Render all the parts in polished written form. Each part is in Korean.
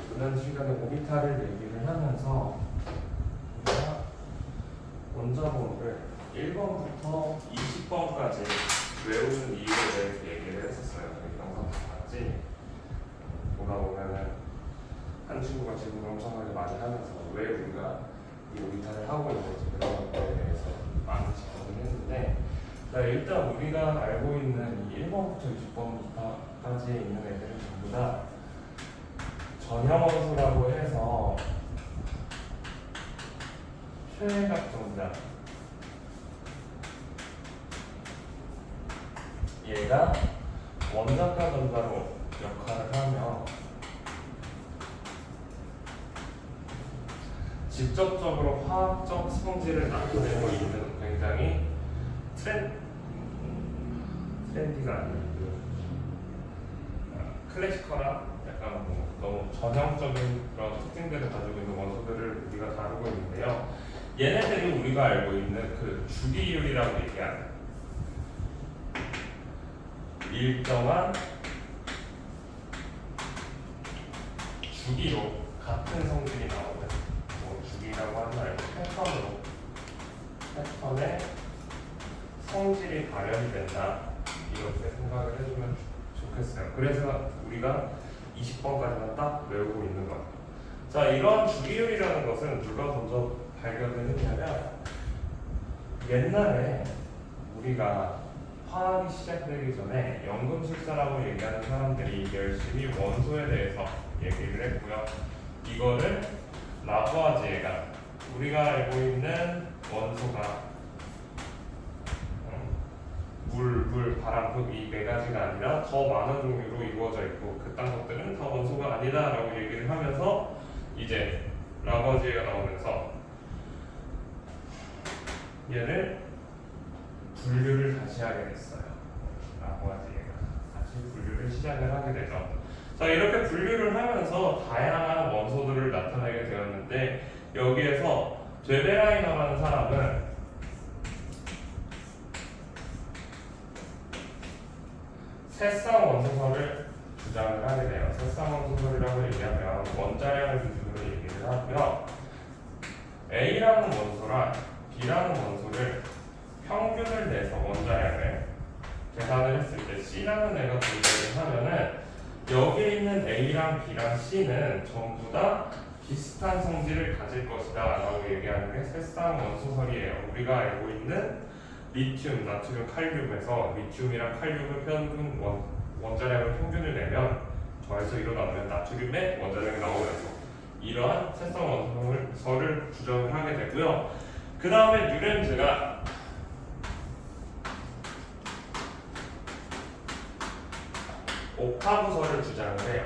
지난 시간에 오비탈을 얘기를 하면서 우리가 원자번호를 1번부터 20번까지 외우는 이유에 대해서 얘기를 했었어요. 저희 영상 다 봤지? 보다 보면은 한 친구가 질문을 엄청나게 많이 하면서 왜 우리가 이 오비탈을 하고 있는지 그런 것들에 대해서 많이 질문을 했는데, 일단 우리가 알고 있는 이 1번부터 20번까지 있는 애들은 전부 다 전형원소라고 해서 최외각 정자, 얘가 원자과 전자로 역할을 하며 직접적으로 화학적 성질을 나타내고 있는 굉장히 트렌디가 아니고 클래시컬한 약간 너무 전형적인 그런 특징들을 가지고 있는 원소들을 우리가 다루고 있는데요. 얘네들이 우리가 알고 있는 그 주기율이라고 얘기하는 일정한 주기로 같은 성질이 나오는 주기라고 하지 말고 패턴에 성질이 발현이 된다, 이렇게 생각을 해주면 좋겠어요. 그래서 우리가 20번까지만 딱 외우고 있는 거예요. 자, 이런 주기율이라는 것은 누가 먼저 발견을 했냐면, 옛날에 우리가 화학이 시작되기 전에 연금술사라고 얘기하는 사람들이 열심히 원소에 대해서 얘기를 했고요. 이거를 라부아지에가 우리가 알고 있는 원소가 물, 바람, 흙 이 네 가지가 아니라 더 많은 종류로 이루어져 있고 그딴 것들은 다 원소가 아니다 라고 얘기를 하면서 이제 라부아지에가 나오면서 얘를 분류를 다시 하게 됐어요. 라부아지에가 다시 분류를 시작을 하게 되죠. 자, 이렇게 분류를 하면서 다양한 원소들을 나타내게 되었는데, 여기에서 되베라이너라는 사람은 새쌍 원소설을 주장을 하게 돼요. 새쌍 원소설이라고 얘기하면 원자량을 기준으로 얘기를 하고요. A라는 원소랑 B라는 원소를 평균을 내서 원자량을 계산을 했을 때 C라는 애가 존재를 하면은 여기에 있는 A랑 B랑 C는 전부 다 비슷한 성질을 가질 것이다 라고 얘기하는 게 새쌍 원소설이에요. 우리가 알고 있는 리튬, 나트륨, 칼륨에서 리튬이랑 칼륨의 평균 원자량을 평균을 내면 더해서 일어나면 나트륨의 원자량이 나오면서 이러한 새쌍 원소설을 주장을 하게 되고요. 그 다음에 뉴렌즈가 옥타브설을 주장을 해요.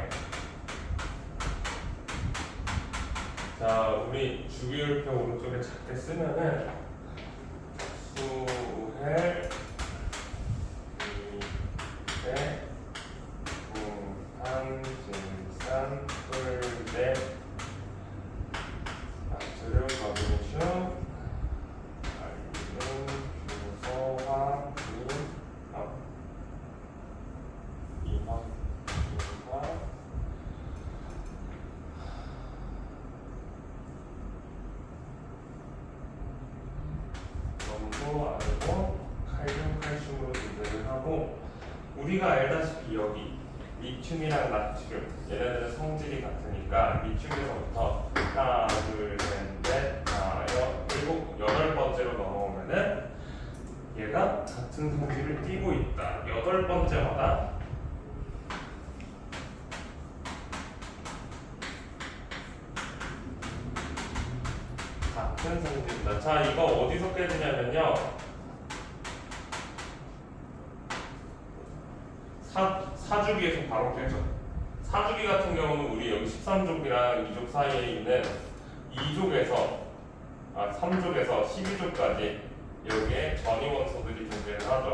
자, 우리 주기율표 오른쪽에 작게 쓰면은 수헬, 미세, 붕한, 진산, 꿀대, 나트륨, 마그네슘, 알루미늄, 중소, 황, 이화, 염소, 아르곤, 칼륨, 칼슘으로 분배를 하고, 우리가 알다시피 여기 리튬이랑 나트륨 얘네들은 성질이 같으니까 리튬에서부터 하나, 둘, 셋, 넷, 다, 일곱, 여덟 번째로 넘어오면은 얘가 같은 성질을 띠고 있다. 여덟 번째마다 같은 성질이다. 자, 이거 어디서 깨지냐면요, 사주기에서 바로 깨죠. 사주기 같은 경우는 우리 여기 13족이랑 2족 사이에 있는 2족에서 3족에서 12족까지 여기에 전이원소들이 존재를 하죠.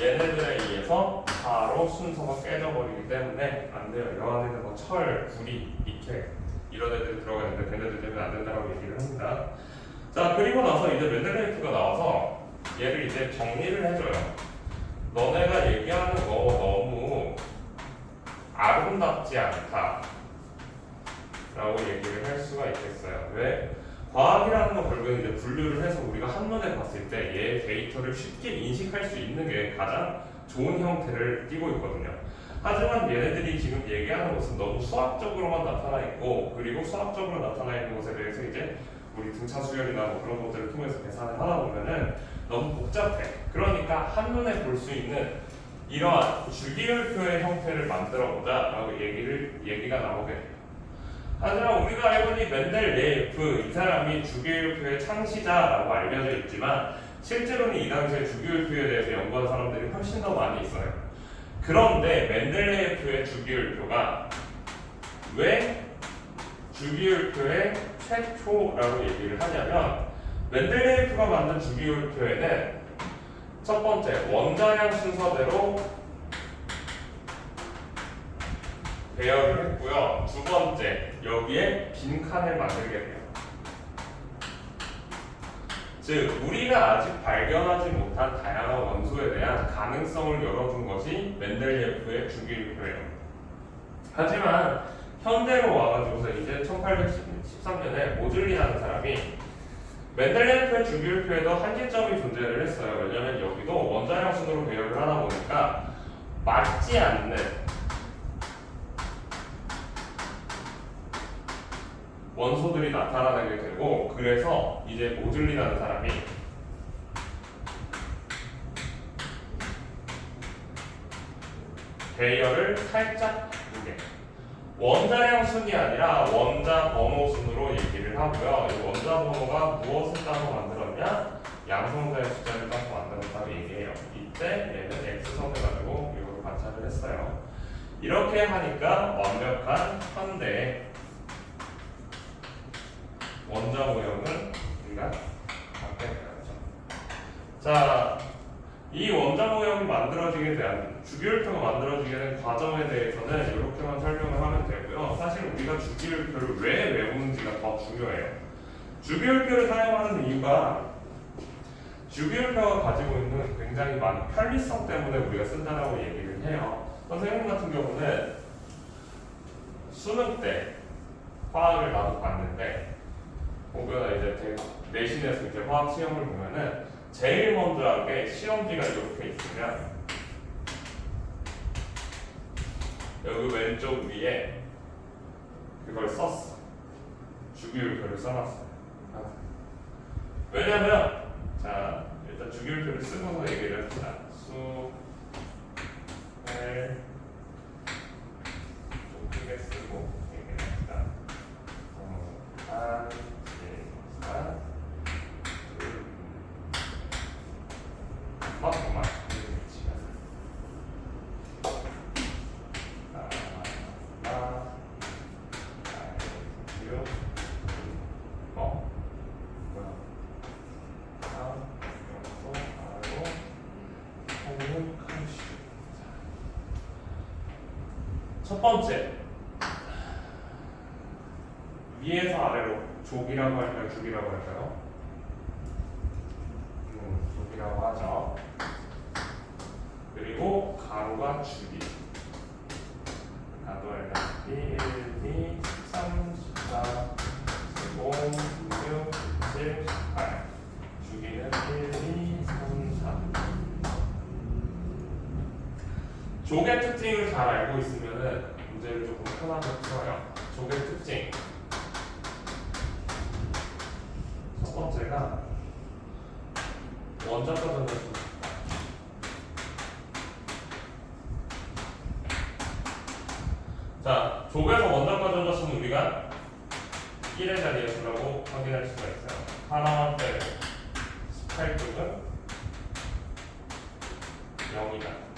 얘네들에 의해서 바로 순서가 깨져버리기 때문에 안 돼요. 여 안에는 뭐 철, 구리, 니켈 이런 애들이 들어가 있는데 걔네들 때문에 안 된다고 얘기를 합니다. 자, 그리고 나서 이제 멘델레이프가 나와서 얘를 이제 정리를 해줘요. 너네가 얘기하는 거 너무 아름답지 않다 라고 얘기를 할 수가 있겠어요. 왜? 과학이라는 건 결국은 이제 분류를 해서 우리가 한눈에 봤을 때 얘 데이터를 쉽게 인식할 수 있는 게 가장 좋은 형태를 띠고 있거든요. 하지만 얘네들이 지금 얘기하는 것은 너무 수학적으로만 나타나 있고, 그리고 수학적으로 나타나 있는 것에 대해서 이제 우리 등차 수열이나 뭐 그런 것들을 통해서 계산을 하다 보면은 너무 복잡해. 그러니까 한눈에 볼 수 있는 이러한 주기율표의 형태를 만들어보자 라고 얘기가 나오게 돼요. 하지만 우리가 알고 있는 멘델레예프 이 사람이 주기율표의 창시자라고 알려져 있지만 실제로는 이 당시에 주기율표에 대해서 연구한 사람들이 훨씬 더 많이 있어요. 그런데 멘델레예프의 주기율표가 왜 주기율표의 최초라고 얘기를 하냐면, 멘델레예프가 만든 주기율표에는 첫 번째 원자량 순서대로 배열을 했고요. 두 번째 여기에 빈칸을 만들게 돼요. 즉 우리가 아직 발견하지 못한 다양한 원소에 대한 가능성을 열어준 것이 멘델레예프의 주기율표예요. 하지만 현대로 와가지고서 이제 1813년에 모즐리라는 사람이 멘델레예프의 주기율표에도 한계점이 존재를 했어요. 왜냐하면 여기도 원자량 순으로 배열을 하다 보니까 맞지 않는 원소들이 나타나게 되고, 그래서 이제 모즐리라는 사람이 배열을 살짝 두개, 원자량 순이 아니라 원자 번호 순으로 얘기를 하고요. 이 원자 번호가 무엇을 따서 만들었냐? 양성자의 숫자를 따서 만들었다고 얘기해요. 이때 얘는 X선을 가지고 이걸 관찰을 했어요. 이렇게 하니까 완벽한 현대 원자 모형을 우리가 갖게 되었죠. 자, 이 원자 모형이 만들어지게 된, 주기율표가 만들어지게 된 과정에 대해서는 이렇게만 설명을 하면 되고요. 사실 우리가 주기율표를 왜 외우는지가 더 중요해요. 주기율표를 사용하는 이유가 주기율표가 가지고 있는 굉장히 많은 편리성 때문에 우리가 쓴다라고 얘기를 해요. 선생님 같은 경우는 수능 때 화학을 나도 봤는데, 혹은 이제 내신에서 이제 화학 시험을 보면은 제일 먼저 한 게 시험지가 이렇게 있으면 여기 왼쪽 위에 그걸 썼어. 주기율표를 써놨어요. 왜냐면 자 일단 주기율표를 쓰고서 얘기를 합시다. 수, 헬, 좀 크게 쓰고 얘기를 합시다. 한, 잠깐만 첫 번째, 위에서 아래로 족이라고 할까요? 죽이라고 할까요? 족이라고 하죠. 그리고 가로가 주기. 가로 알다시피 1, 2, 13, 14, 15, 16, 17, 18. 주기는 1, 2, 3, 4. 족의 특징을 잘 알고 있으면은 문제를 조금 편하게 풀어요. 족의 특징. 첫 번째가 원자과 전자수. 자, 족에서 원자과 전자수는 우리가 1의 자리에 두라고 확인할 수가 있어요. 하나만 빼고 18쪽은 0이다.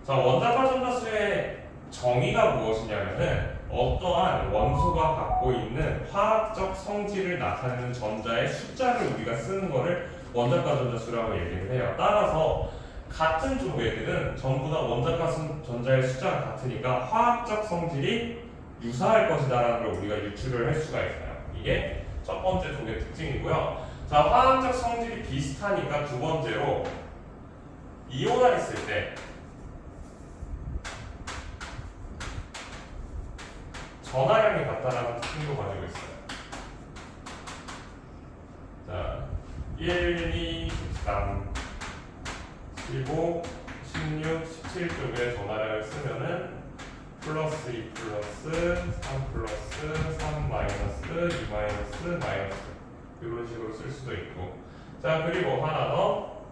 자, 원자과 전자수의 정의가 무엇이냐면은 어떠한 원소가 갖고 있는 화학적 성질을 나타내는 전자의 숫자를 우리가 쓰는 거를 원자과 전자수라고 얘기를 해요. 따라서 같은 족 애들은 전부 다 원자과 전자의 숫자가 같으니까 화학적 성질이 유사할 것이다라는 걸 우리가 유추를 할 수가 있어요. 이게 첫 번째 족의 특징이고요. 자, 화학적 성질이 비슷하니까 두 번째로 이온화 있을 때 전하량이 같다라는 특징도 가지고 있어요. 자, 1, 2, 13, 15, 16, 17 쪽에 전하량을 쓰면은 플러스 2 플러스 3 플러스 3 마이너스 2 마이너스 마이너스 이런 식으로 쓸 수도 있고. 자, 그리고 하나 더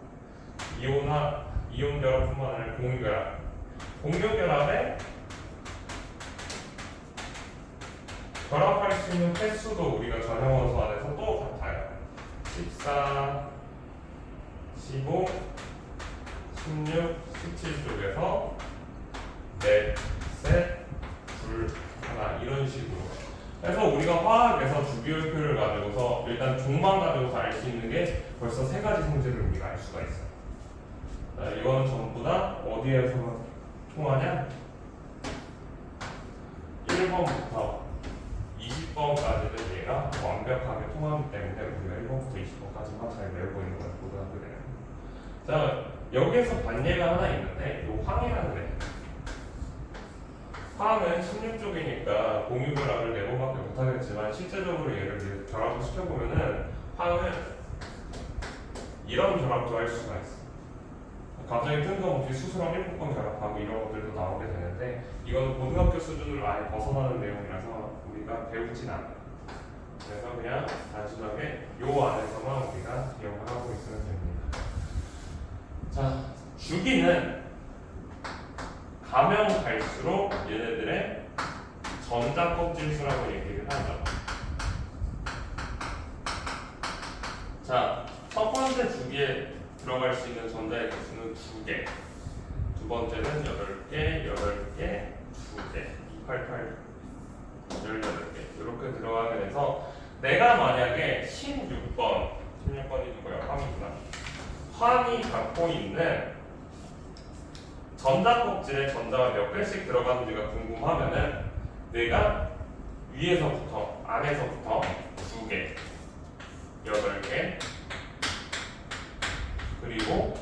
이온 결합뿐만 아니라 공유 결합. 공유 결합에 결합할 수 있는 횟수도 우리가 전형 원소 안에서 또 같아요. 14, 15, 16, 17 쪽에서 넷, 셋, 둘, 하나 이런 식으로. 그래서 우리가 화학에서 주기율표를 가지고서 일단 종만 가지고서 알 수 있는 게 벌써 세 가지 성질을 우리가 알 수가 있어요. 자, 이거는 전부 다 어디에서 통하냐? 1번부터 20번까지는 얘가 완벽하게 통하기 때문에 우리가 1번부터 20번까지만 잘 외우고 있는 걸 고등학교 되는. 자, 여기에서 반예가 하나 있는데 요 황이라는 애. 화학은 16쪽이니까 공유 결합을 4번밖에 못하겠지만 실제적으로 얘를 결합을 시켜보면은 화학은 이런 결합도 할 수가 있어. 갑자기 뜬금없이 수소랑 7번 결합하고 이런 것들도 나오게 되는데 이거는 고등학교 수준으로 아예 벗어나는 내용이라서 우리가 배우진 않아요. 그래서 그냥 단순하게 요 안에서만 우리가 기억을 하고 있으면 됩니다. 자, 주기는 가면 갈수록 얘네들의 전자 껍질수라고 얘기를 하죠. 자, 첫 번째 주기에 들어갈 수 있는 전자의 개수는 2개. 두 번째는 8개, 8개, 2개, 288, 18개. 이렇게 들어가게 돼서 내가 만약에 16번이 누구야? 황이구나. 황이 갖고 있는 전자 껍질에 전자가 몇 개씩 들어가는지가 궁금하면은 내가 위에서부터 안에서부터 2개, 8개 그리고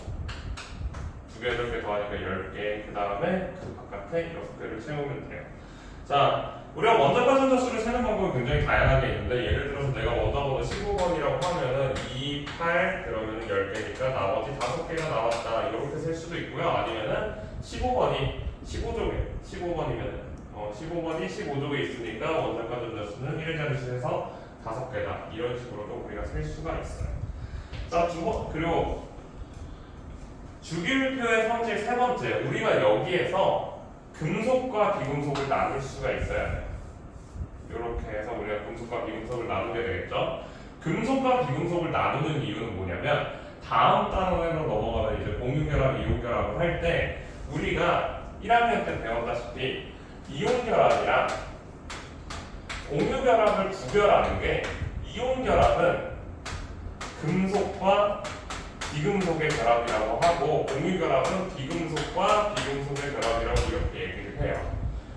2개, 8개 더하니까 10개 그 다음에 그 바깥에 6개를 채우면 돼요. 자, 우리가 원자과 전자수를 세는 방법이 굉장히 다양하게 있는데 예를 들어서 내가 원자번호 15번이라고 하면은 2, 8 그러면은 10개니까 나머지 5개가 나왔다 이렇게 셀 수도 있고요. 아니면은 15번이 15번이면 15번이 15쪽에 있으니까 원자과 전자수는 1자리수에서 5개다 이런 식으로도 우리가 셀 수가 있어요. 자, 그리고 주기율표의 성질 세 번째, 우리가 여기에서 금속과 비금속을 나눌 수가 있어야 돼요. 이렇게 해서 우리가 금속과 비금속을 나누게 되겠죠. 금속과 비금속을 나누는 이유는 뭐냐면 다음 단원으로 넘어가면 이제 공유결합, 이온결합을 할 때 우리가 1학년 때 배웠다시피 이온결합이랑 공유결합을 구별하는 게 이온결합은 금속과 비금속의 결합이라고 하고 공유결합은 비금속과 비금속의 결합이라고 이렇게 얘기를 해요.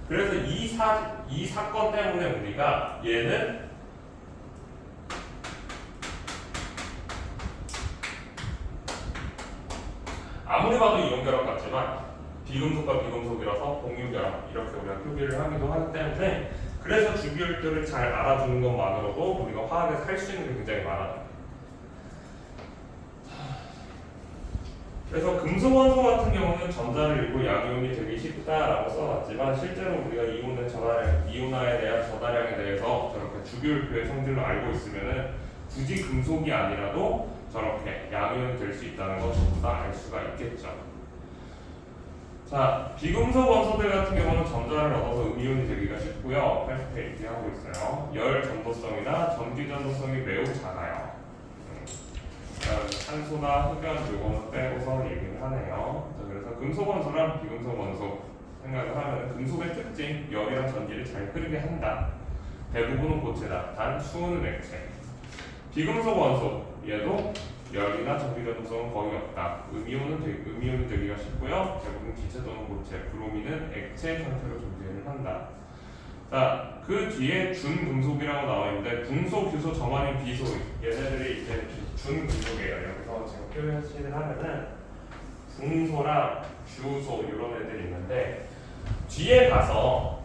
그래서 이 사건 때문에 우리가 얘는 아무리 봐도 이온결합 같지만 비금속과 비금속이라서 공유결합 이렇게 우리가 표기를 하기도 하기 때문에 그래서 주기율표를 잘 알아주는 것만으로도 우리가 화학에서 할 수 있는 게 굉장히 많아요. 그래서 금속 원소 같은 경우는 전자를 읽고 양이온이 되기 쉽다라고 써놨지만 실제로 우리가 이온화에 대한 전하량에 대해서 저렇게 주기율표의 성질로 알고 있으면은 굳이 금속이 아니라도 저렇게 양이온이 될 수 있다는 것 전부 다 알 수가 있겠죠. 자, 비금속 원소들 같은 경우는 전자를 얻어서 음이온이 되기가 쉽고요. 80페이지 하고 있어요. 열 전도성이나 전기 전도성이 매우 작아요. 산소나 흑연 요거는 빼고서 얘기를 하네요. 자, 그래서 금속 원소랑 비금속 원소 생각을 하면 금속의 특징, 열이랑 전기를 잘 흐르게 한다. 대부분은 고체다. 단 수은 액체. 비금속 원소 얘도 열이나 전기 전도성은 거의 없다. 음이온은 되기가 쉽고요. 대부분 기체 또는 고체, 브로민은 액체 상태로 존재를 한다. 자, 그 뒤에 준금속이라고 나와 있는데 궁소, 규소, 정화린, 비소 얘네들이 이제 준금속이에요. 여기서 제가 표현을 하면은 궁소랑 규소 이런 애들이 있는데 뒤에 가서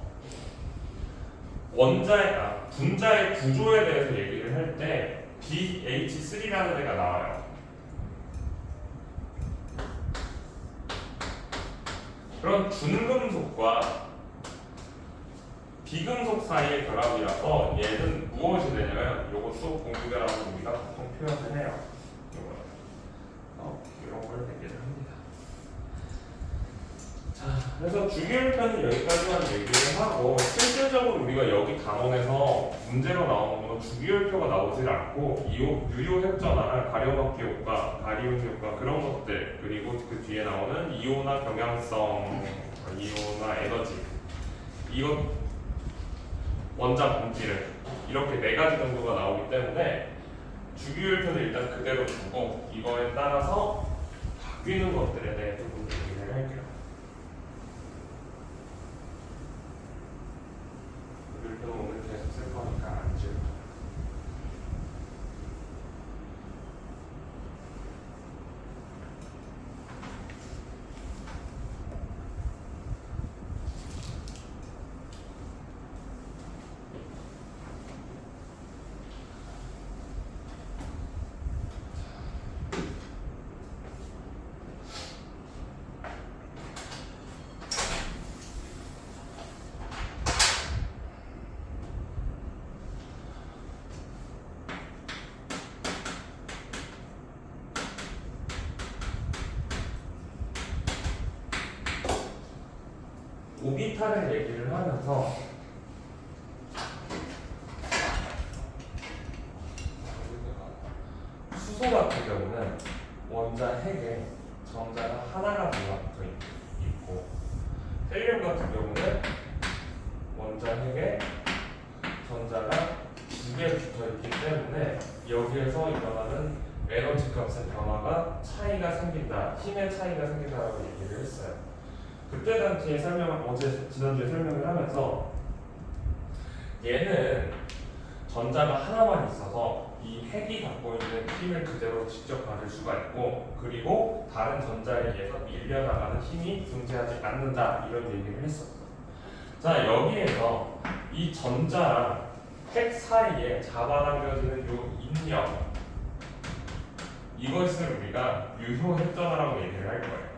분자의 구조에 대해서 얘기를 할 때 BH3라는 애가 나와요. 그런 준금속과 비금속 사이의 결합이라서 얘는 무엇이 되냐면 이것도 공유대라고 우리가 보통 표현을 해요. 이런 걸 얘기를 합니다. 자, 그래서 주기율표는 여기까지만 얘기를 하고 실질적으로 우리가 여기 강원에서 문제로 나오는 건 주기율표가 나오질 않고 유효핵전화나 가려막기 효과, 가리움 효과 그런 것들 그리고 그 뒤에 나오는 이온화 경향성, 이온화 에너지 이것 원자 본질을 이렇게 4가지 정도가 나오기 때문에 주기율표는 일단 그대로 두고 이거에 따라서 바뀌는 것들에 대해 조금 얘기를 할게요. 주기율표는 오늘 계속 쓸 거니까 안 지울 거예요. 오비탈을 얘기를 하면서 수소 같은 경우는 원자 핵에 전자가 하나가 들어가 있고 헬륨 같은 경우는 원자 핵에 전자가 2개 붙어 있기 때문에 여기에서 일어나는 에너지 값의 변화가 차이가 생긴다, 힘의 차이가 생긴다라고 얘기를 했어요. 그때 당시에 지난주에 설명을 하면서 얘는 전자가 하나만 있어서 이 핵이 갖고 있는 힘을 그대로 직접 받을 수가 있고 그리고 다른 전자에 의해서 밀려나가는 힘이 존재하지 않는다 이런 얘기를 했었어. 자, 여기에서 이 전자랑 핵 사이에 잡아당겨지는 요 인력 이것을 우리가 유효핵전화라고 얘기를 할 거예요.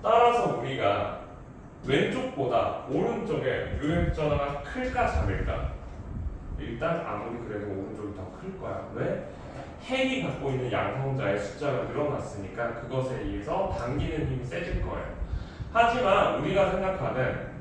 따라서 우리가 왼쪽보다 오른쪽에 유효핵전화가 클까 작을까? 일단 아무리 그래도 오른쪽이 더 클 거야. 왜? 핵이 갖고 있는 양성자의 숫자가 늘어났으니까 그것에 의해서 당기는 힘이 세질 거예요. 하지만 우리가 생각하는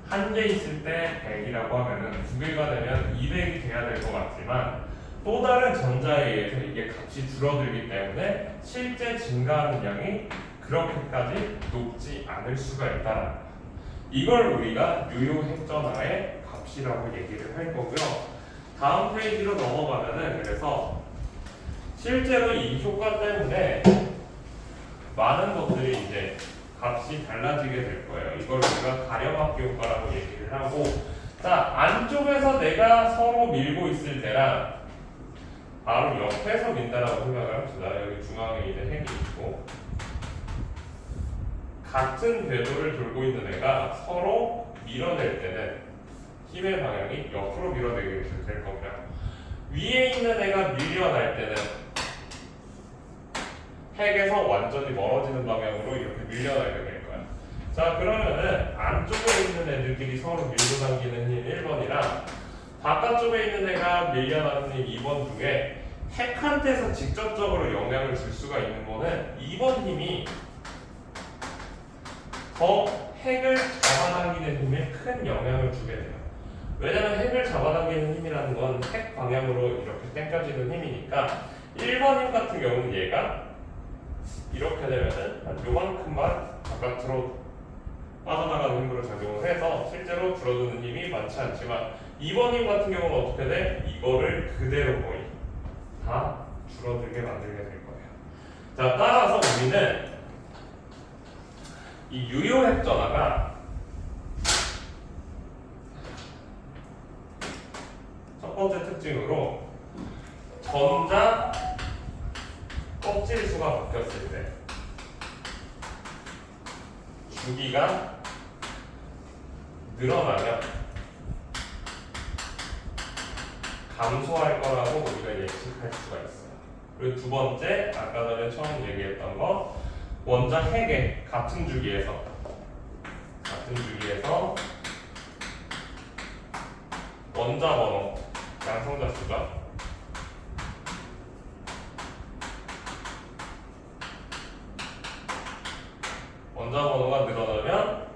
한 개 있을 때 100이라고 하면은 2개가 되면 200이 돼야 될 것 같지만 또 다른 전자에 의해서 이게 값이 줄어들기 때문에 실제 증가하는 양이 그렇게까지 높지 않을 수가 있다. 이걸 우리가 유효핵전화의 값이라고 얘기를 할 거고요. 다음 페이지로 넘어가면은 그래서 실제로 이 효과 때문에 많은 것들이 이제 값이 달라지게 될 거예요. 이걸 우리가 가려막기 효과라고 얘기를 하고 자, 안쪽에서 내가 서로 밀고 있을 때랑 바로 옆에서 민다라고 생각을 합시다. 여기 중앙에 이제 핵이 있고 같은 궤도를 돌고 있는 애가 서로 밀어낼 때는 힘의 방향이 옆으로 밀어내게 될 겁니다. 위에 있는 애가 밀려날 때는 핵에서 완전히 멀어지는 방향으로 이렇게 밀려나게 될 거야. 자, 그러면은 안쪽에 있는 애들끼리 서로 밀고 당기는 힘 1번이랑 바깥쪽에 있는 애가 밀려나는 힘 2번 중에 핵한테서 직접적으로 영향을 줄 수가 있는 거는 2번 힘이 더 핵을 잡아당기는 힘에 큰 영향을 주게 돼요. 왜냐면 핵을 잡아당기는 힘이라는 건 핵 방향으로 이렇게 당겨지는 힘이니까 1번 힘 같은 경우는 얘가 이렇게 되면은 한 요만큼만 바깥으로 빠져나가는 힘으로 작용을 해서 실제로 줄어드는 힘이 많지 않지만 2번 힘 같은 경우는 어떻게 돼? 이거를 그대로 거의 다 줄어들게 만들게 될 거예요. 자, 따라서 우리는 이 유효핵전화가 첫 번째 특징으로 전자 껍질 수가 바뀌었을 때 주기가 늘어나면 감소할 거라고 우리가 예측할 수가 있어요. 그리고 두 번째, 아까 전에 처음 얘기했던 거, 원자 핵의 같은 주기에서 원자 번호, 양성자 수죠. 원자 번호가 늘어나면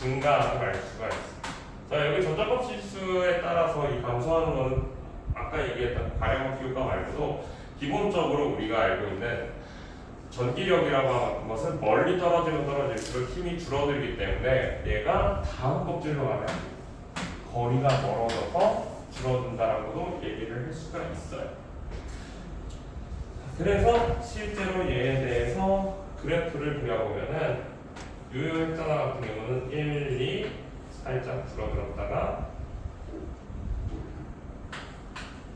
증가하는 걸 알 수가 있어요. 자, 여기 전자값 지수에 따라서 이 감소하는 거는 아까 얘기했던 가량 기울가 말고도 기본적으로 우리가 알고 있는 전기력이라고 하는 것은 멀리 떨어지면 떨어질수록 힘이 줄어들기 때문에 얘가 다음 껍질로 가면 거리가 멀어져서 줄어든다라고도 얘기를 할 수가 있어요. 그래서 실제로 얘에 대해서 그래프를 그려보면은 유효액자나 같은 경우는 1, 2 살짝 줄어들었다가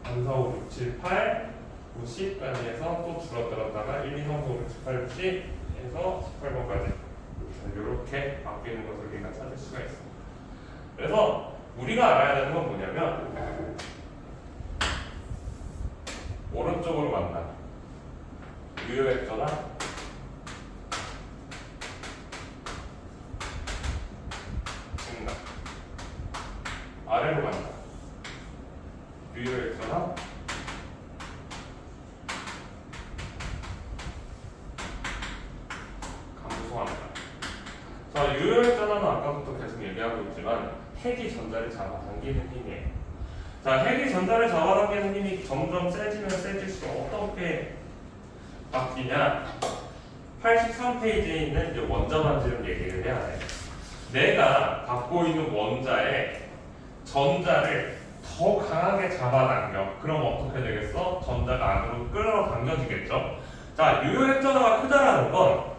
3, 4, 5, 6, 7, 8, 9, 10까지 해서 또 줄어들었다가 1, 2, 3, 4, 5, 6, 7, 8, 9, 10 해서 18번까지 이렇게 바뀌는 것을 우리가 찾을 수가 있습니다. 그래서 우리가 알아야 되는 건 뭐냐면 오른쪽으로 간다. 유효액자나 증가. 아래로 간다. 유효액자나 감소한다. 자, 유효액자는 아까부터 계속 얘기하고 있지만 핵이 전자를 잡아당기는 힘이에요. 자, 핵이 전자를 잡아당기는 힘이 점점 세지면 세질수록 어떻게 바뀌냐? 83페이지에 있는 이제 원자 반지름 얘기를 해야 돼. 내가 갖고 있는 원자에 전자를 더 강하게 잡아당겨. 그럼 어떻게 되겠어? 전자가 안으로 끌어당겨지겠죠? 자, 유효핵전화가 크다라는 건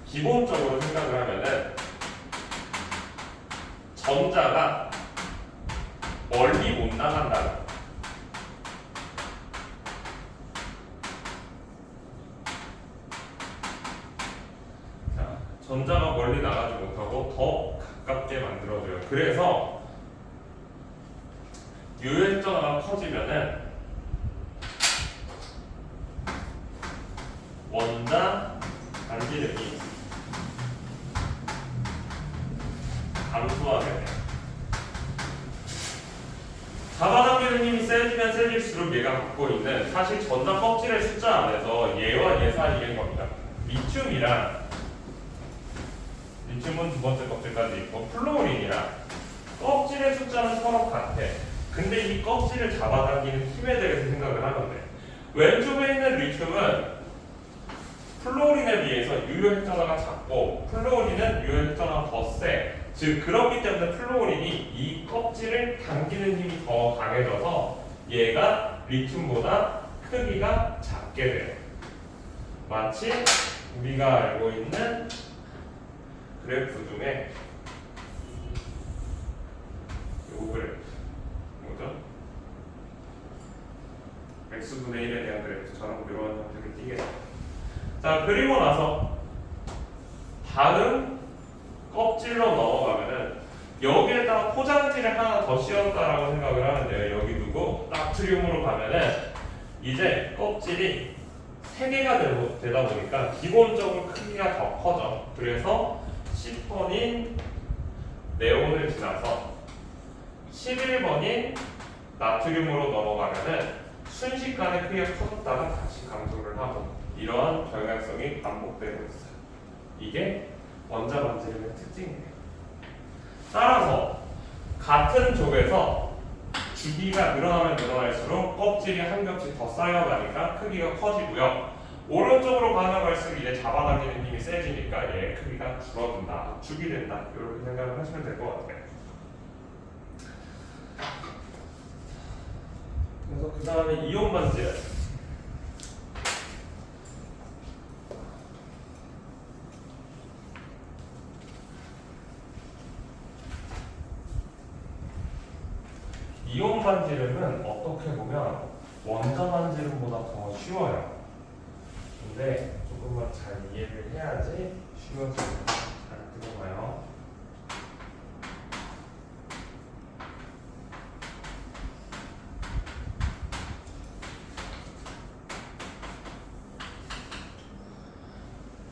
기본적으로 생각을 하면은 전자가 멀리 못 나간다는 거. 자, 전자가 멀리 나가지 못하고 더 가깝게 만들어줘요. 그래서 유효핵전화가 커지면은 원자 반지름이 감소하게 돼요. 잡아당기는 힘이 세지면 세질수록 얘가 갖고 있는 사실 전자 껍질의 숫자 안에서 얘와 얘 사이인 겁니다. 리튬은 두 번째 껍질까지 있고 플루오린이랑 껍질의 숫자는 서로 같아. 근데 이 껍질을 잡아당기는 힘에 대해서 생각을 하면 돼. 왼쪽에 있는 리튬은 플루오린에 비해서 유효핵전화가 작고 플루오린은 유효핵전화가 더 세. 즉 그렇기 때문에 플루오린이 이 껍질을 당기는 힘이 더 강해져서 얘가 리튬보다 크기가 작게 돼요. 마치 우리가 알고 있는 그래프 중에 요 그래프 뭐죠? x분의 1에 대한 그래프처럼 이런 형태를 띄게 돼요. 자, 그리고 나서 다른 껍질로 넘어가면은 여기에다가 포장지를 하나 더 씌웠다라고 생각을 하면 돼요. 여기 두고 나트륨으로 가면은 이제 껍질이 3개가 되다 보니까 기본적으로 크기가 더 커져. 그래서 10번인 네온을 지나서 11번인 나트륨으로 넘어가면은 순식간에 크기가 커졌다가 다시 감소를 하고 이러한 경향성이 반복되고 있어요. 이게 원자 반지름의 특징이에요. 따라서 같은 쪽에서 주기가 늘어나면 늘어날수록 껍질이 한 겹씩 더 쌓여가니까 크기가 커지고요. 오른쪽으로 가면 갈수록 이제 잡아당기는 힘이 세지니까 얘 크기가 줄어든다, 압축이 된다 이렇게 생각을 하시면 될 것 같아요. 그래서 그 다음에 이온 반지름. 생각해보면 원자 반지름보다 더 쉬워요. 근데 조금만 잘 이해를 해야지 쉬워져요. 잘 들어봐요.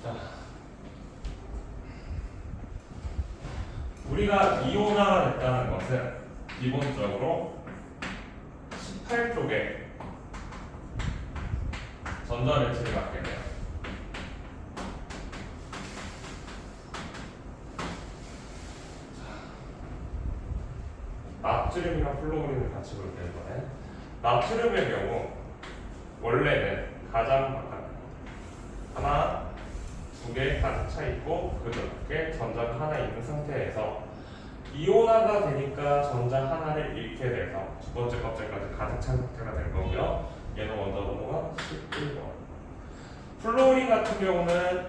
자, 우리가 이온화가 됐다는 것은 기본적으로 18쪽에 전자배치를 갖게 돼요. 나트륨이랑 플로린을 같이 볼게요. 이번에 나트륨의 경우 원래는 가장 바깥 하나, 두 개 가득 차 있고 그 밖에 전자가 하나 있는 상태에서 이온화가 되니까 전자 하나를 잃게 돼서 두 번째 껍질까지 가득 찬 상태가 될 거고요. 얘는 원자 번호가 11번. 플로린 같은 경우는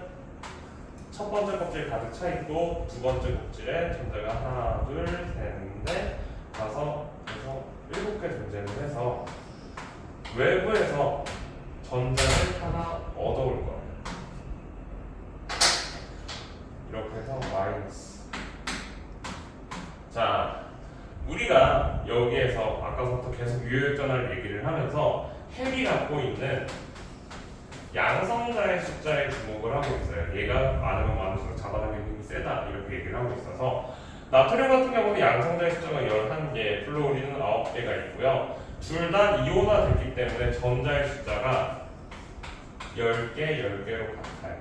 첫 번째 껍질 가득 차 있고 두 번째 껍질에 전자가 하나, 둘, 셋, 넷, 다섯, 여섯, 7개 존재를 해서 외부에서 전자를 하나 얻어올 거예요. 이렇게 해서 마이너스. 자, 우리가 여기에서 아까부터 계속 유효역전화를 얘기를 하면서 핵이 갖고 있는 양성자의 숫자에 주목을 하고 있어요. 얘가 많으면 많을수록 잡아당기는 힘이 세다 이렇게 얘기를 하고 있어서 나트륨 같은 경우는 양성자의 숫자가 11개, 플로린은 9개가 있고요. 둘 다 이온화 됐기 때문에 전자의 숫자가 10개, 10개로 같아요.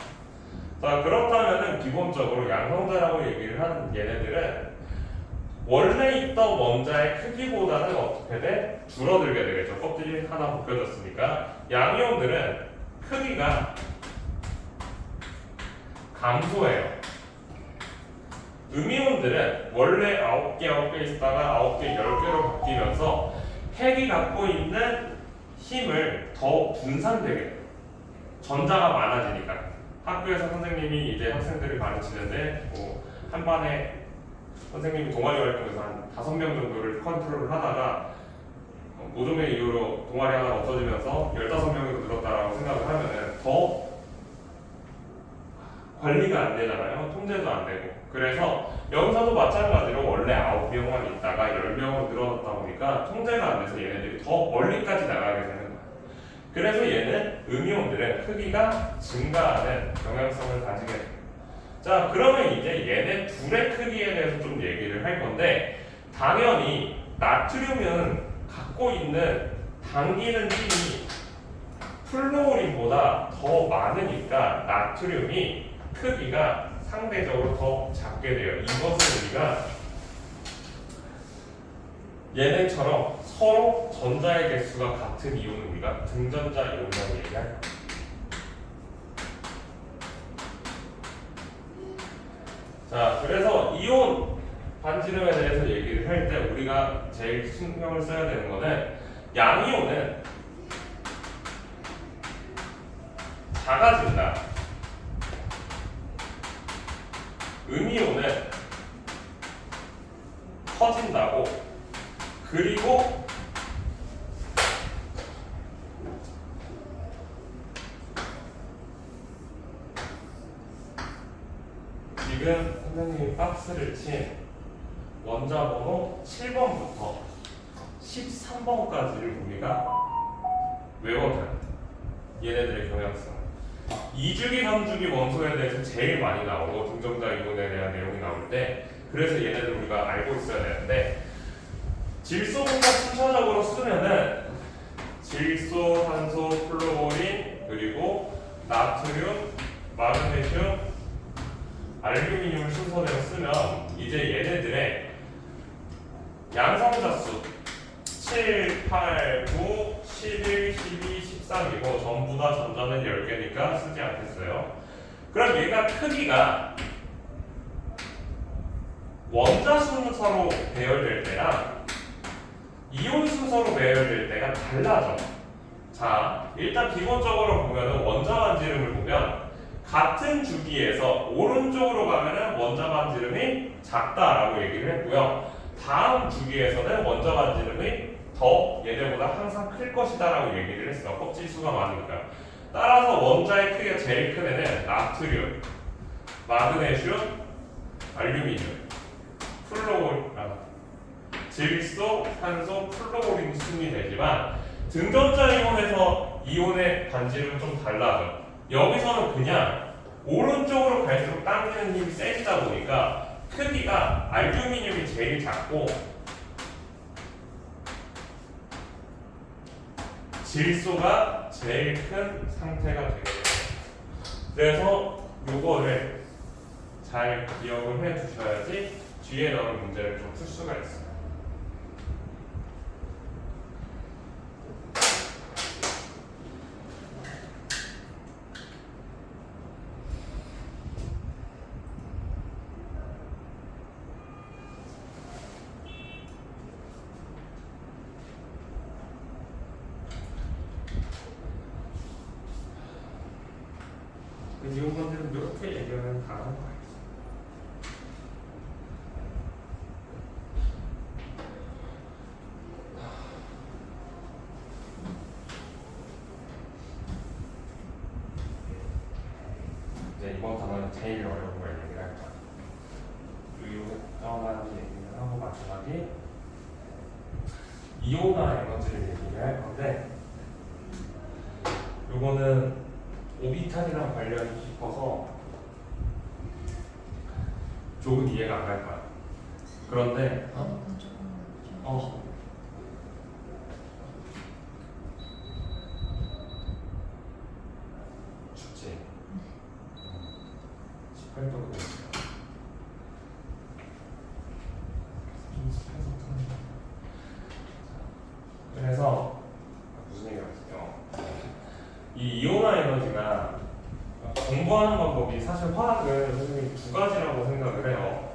자, 그렇다면은 기본적으로 양성자라고 얘기를 하는 얘네들은 원래 있던 원자의 크기보다는 어떻게 돼? 줄어들게 되겠죠. 껍질이 하나 벗겨졌으니까. 양이온들은 크기가 감소해요. 음이온들은 원래 9개 있다가 9개, 10개로 바뀌면서 핵이 갖고 있는 힘을 더 분산되게 돼요. 전자가 많아지니까. 학교에서 선생님이 이제 학생들을 가르치는데 한 반에 선생님이 동아리 활동에서 한 5명 정도를 컨트롤을 하다가 노점의 이후로 동아리 하나 없어지면서 15명으로 늘었다라고 생각을 하면은 더 관리가 안 되잖아요. 통제도 안 되고. 그래서 여기서도 마찬가지로 원래 9명만 있다가 10명으로 늘어났다 보니까 통제가 안 돼서 얘네들이 더 멀리까지 나가게 되는 거예요. 그래서 얘는 음이온들은 크기가 증가하는 경향성을 가지게 돼요. 자, 그러면 이제 얘네 둘의 크기에 대해서 좀 얘기를 할 건데 당연히 나트륨은 갖고 있는 당기는 힘이 플로린보다 더 많으니까 나트륨이 크기가 상대적으로 더 작게 돼요. 이것은 우리가 얘네처럼 서로 전자의 개수가 같은 이온을 우리가 등전자 이온이라고 얘기할 거예요. 자, 그래서 이온 반지름에 대해서 얘기를 할 때 우리가 제일 신경을 써야 되는 거는 양이온은 작아진다. 음이온은 커진다고. 그리고 지금 선생님이 박스를 친 원자 번호 7번부터 13번까지를 우리가 외워줘요. 얘네들의 경향성. 2주기, 3주기 원소에 대해서 제일 많이 나오고 등전자 이온에 대한 내용이 나올 때 그래서 얘네들 우리가 알고 있어야 되는데 질소분자 순차적으로 쓰면은 질소, 산소, 플로린, 그리고 나트륨, 마그네슘, 알루미늄을 순서대로 쓰면 이제 얘네들의 양성자 수 7, 8, 9, 11, 12, 13이고 전부 다 전자는 10개니까 쓰지 않겠어요. 그럼 얘가 크기가 원자 순서로 배열될 때랑 이온 순서로 배열될 때가 달라져. 자, 일단 기본적으로 보면은 원자 반지름을 보면 같은 주기에서 오른쪽으로 가면은 원자 반지름이 작다라고 얘기를 했고요. 다음 주기에서는 원자 반지름이 더 더 얘네보다 항상 클 것이다라고 얘기를 했어. 껍질 수가 많으니까. 따라서 원자의 크기가 제일 큰 애는 나트륨, 마그네슘, 알루미늄, 질소, 산소, 플로리는 순이 되지만 등전자 이온에서 이온의 반지름은 좀 달라져. 여기서는 그냥 오른쪽으로 갈수록 당기는 힘이 세지다 보니까 크기가 알루미늄이 제일 작고 질소가 제일 큰 상태가 되겠죠. 그래서 요거를 잘 기억을 해 주셔야지 뒤에 나오는 문제를 좀 풀 수가 있어요. 이런 것들은 이렇게 얘기하면 다 하는 거예요. 이제 이번 단어는 제일 어려운 걸 얘기를 할 거야. 유효했던 얘기를 하고 마지막에 이온화 에너지를 얘기를 할 건데 요거는 오비탈이랑 관련이 깊어서 조금 이해가 안 갈 거야. 그런데 춥지? 18도 그래서 무슨 얘기가 있어요? 이 이온화 에너지가 공부하는 방법이 사실 화학은 선생님이 두 가지라고 생각을 해요.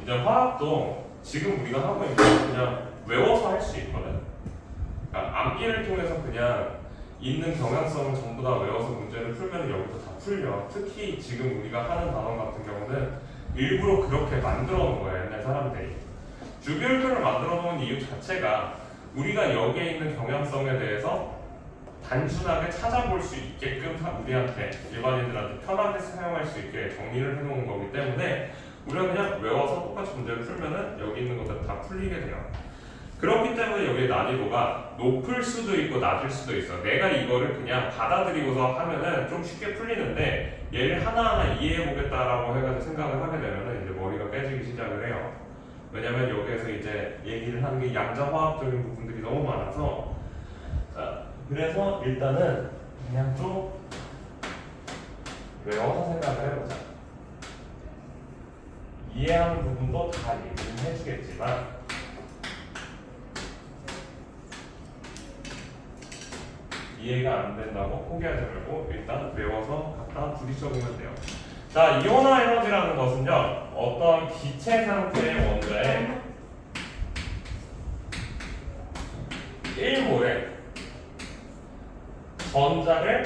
이제 화학도 지금 우리가 하고 있는 거 그냥 외워서 할 수 있거든. 그러니까 암기를 통해서 그냥 있는 경향성을 전부 다 외워서 문제를 풀면 여기서 다 풀려. 특히 지금 우리가 하는 단원 같은 경우는 일부러 그렇게 만들어 놓은 거예요. 옛날 사람들이. 주기율표를 만들어 놓은 이유 자체가 우리가 여기에 있는 경향성에 대해서 단순하게 찾아볼 수 있게끔 우리한테 일반인들한테 편하게 사용할 수 있게 정리를 해놓은 거기 때문에 우리가 그냥 외워서 똑같이 문제를 풀면은 여기 있는 것들 다 풀리게 돼요. 그렇기 때문에 여기에 난이도가 높을 수도 있고 낮을 수도 있어. 내가 이거를 그냥 받아들이고서 하면은 좀 쉽게 풀리는데 얘를 하나하나 이해해보겠다라고 해가지고 생각을 하게 되면은 이제 머리가 깨지기 시작을 해요. 왜냐면 여기에서 이제 얘기를 하는 게 양자화학적인 부분들이 너무 많아서 자, 그래서 일단은 그냥 좀 외워서 생각을 해보자. 이해하는 부분도 다 얘기는 해주겠지만 이해가 안 된다고 포기하지 말고 일단 외워서 갖다 부딪혀보면 돼요. 자, 이온화 에너지라는 것은요, 어떤 기체 상태의 원자에 1몰에 전자를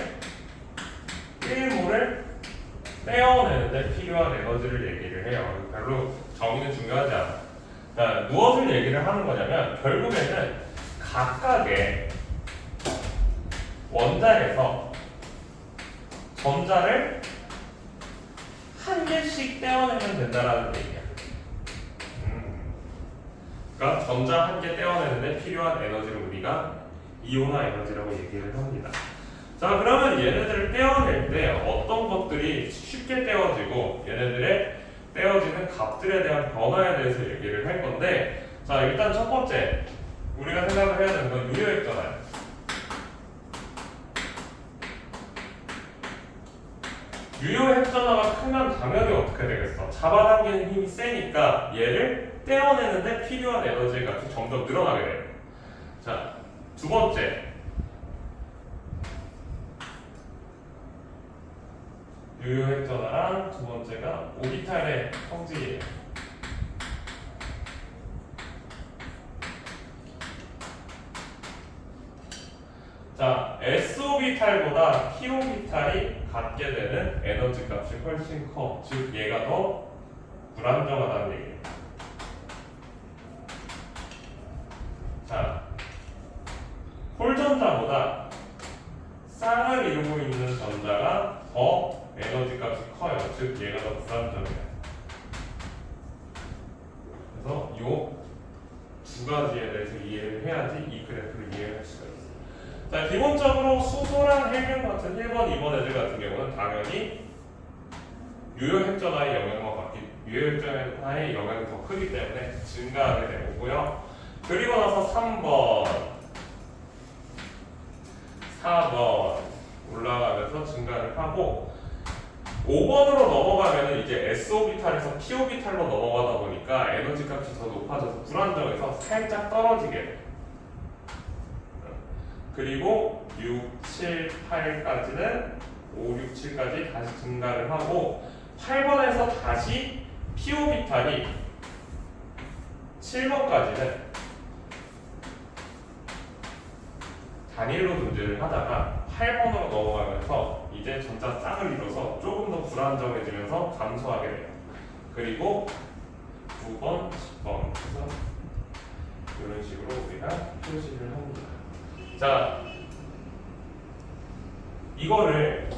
1몰을 떼어내는데 필요한 에너지를 얘기를 해요. 별로 정의는 중요하지 않아. 자, 무엇을 얘기를 하는 거냐면 결국에는 각각의 원자에서 전자를 한 개씩 떼어내면 된다라는 얘기야. 그러니까 전자 한 개 떼어내는데 필요한 에너지를 우리가 이온화 에너지라고 얘기를 합니다. 자, 그러면 얘네들을 떼어낼 때 어떤 것들이 쉽게 떼어지고 얘네들의 떼어지는 값들에 대한 변화에 대해서 얘기를 할 건데, 자, 일단 첫 번째 우리가 생각을 해야 되는 건 유효액전화예요. 유효액전화가 크면 당연히 어떻게 되겠어? 잡아당기는 힘이 세니까 얘를 떼어내는데 필요한 에너지 값이 점점 늘어나게 돼요. 자, 두 번째 유효액전화랑 두 번째가 오비탈의 성질이에요. 자, S오비탈보다 P오비탈이 갖게 되는 에너지 값이 훨씬 커. 즉 얘가 더 불안정하다는 얘기예요. 자, 불전자보다 쌍을 이루고 있는 전자가 더 에너지 값이 커요. 즉 얘가 더 불안정해요. 그래서 요 두 가지에 대해서 이해를 해야지 이 그래프를 이해할 수가 있어요. 자, 기본적으로 수소랑 헬륨 같은 1번, 2번 애들 같은 경우는 당연히 유효핵전화의 유효핵전화의 영향이 더 크기 때문에 증가하게 되고요. 그리고 나서 3번, 4번 올라가면서 증가를 하고 5번으로 넘어가면 이제 S오비탈에서 P오비탈로 넘어가다 보니까 에너지 값이 더 높아져서 불안정해서 살짝 떨어지게 돼요. 그리고 6, 7, 8까지는 5, 6, 7까지 다시 증가를 하고 8번에서 다시 P오비탈이 7번까지는 단일로 존재를 하다가 8번으로 넘어가면서 이제 전자 쌍을 이뤄서 조금 더 불안정해지면서 감소하게 돼요. 그리고 9번, 10번 그래서 이런 식으로 우리가 표시를 합니다. 자, 이거를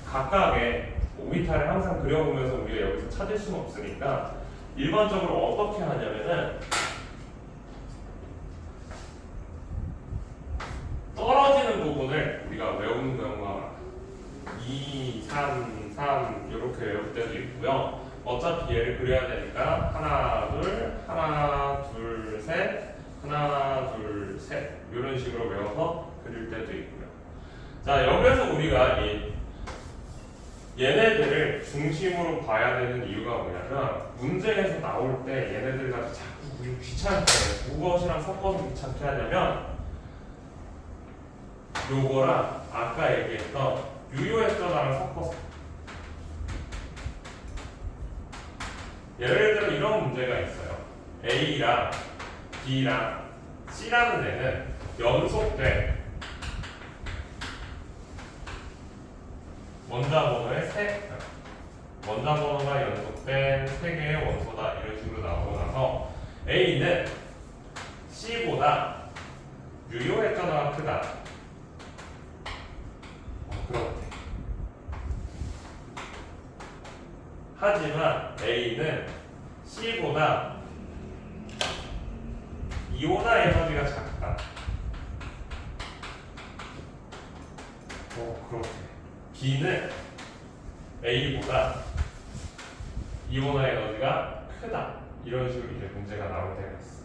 각각의 오비탈을 항상 그려보면서 우리가 여기서 찾을 수는 없으니까 일반적으로 어떻게 하냐면은 떨어지는 부분을 우리가 외우는 경우가 2, 3, 3 이렇게 외울 때도 있고요. 어차피 얘를 그려야 되니까 하나, 둘, 셋, 하나, 둘, 셋 이런 식으로 외워서 그릴 때도 있고요. 자, 여기서 우리가 얘네들을 중심으로 봐야 되는 이유가 뭐냐면 문제에서 나올 때 얘네들 가지고 자꾸 귀찮게 무엇이랑 섞어서 귀찮게 하냐면 요거랑 아까 얘기했던 유효핵전화랑 섞어서 예를 들어 이런 문제가 있어요. A랑 B랑 C라는 애는 연속된 원자 번호가 연속된 3개의 원소다 이런 식으로 나오고 나서 A는 C보다 유효핵전화가 크다. 그렇대. 하지만 A는 C보다 이온화 에너지가 작다. 그렇대. B는 A보다 이온화 에너지가 크다. 이런 식으로 이제 문제가 나올 때가 있어.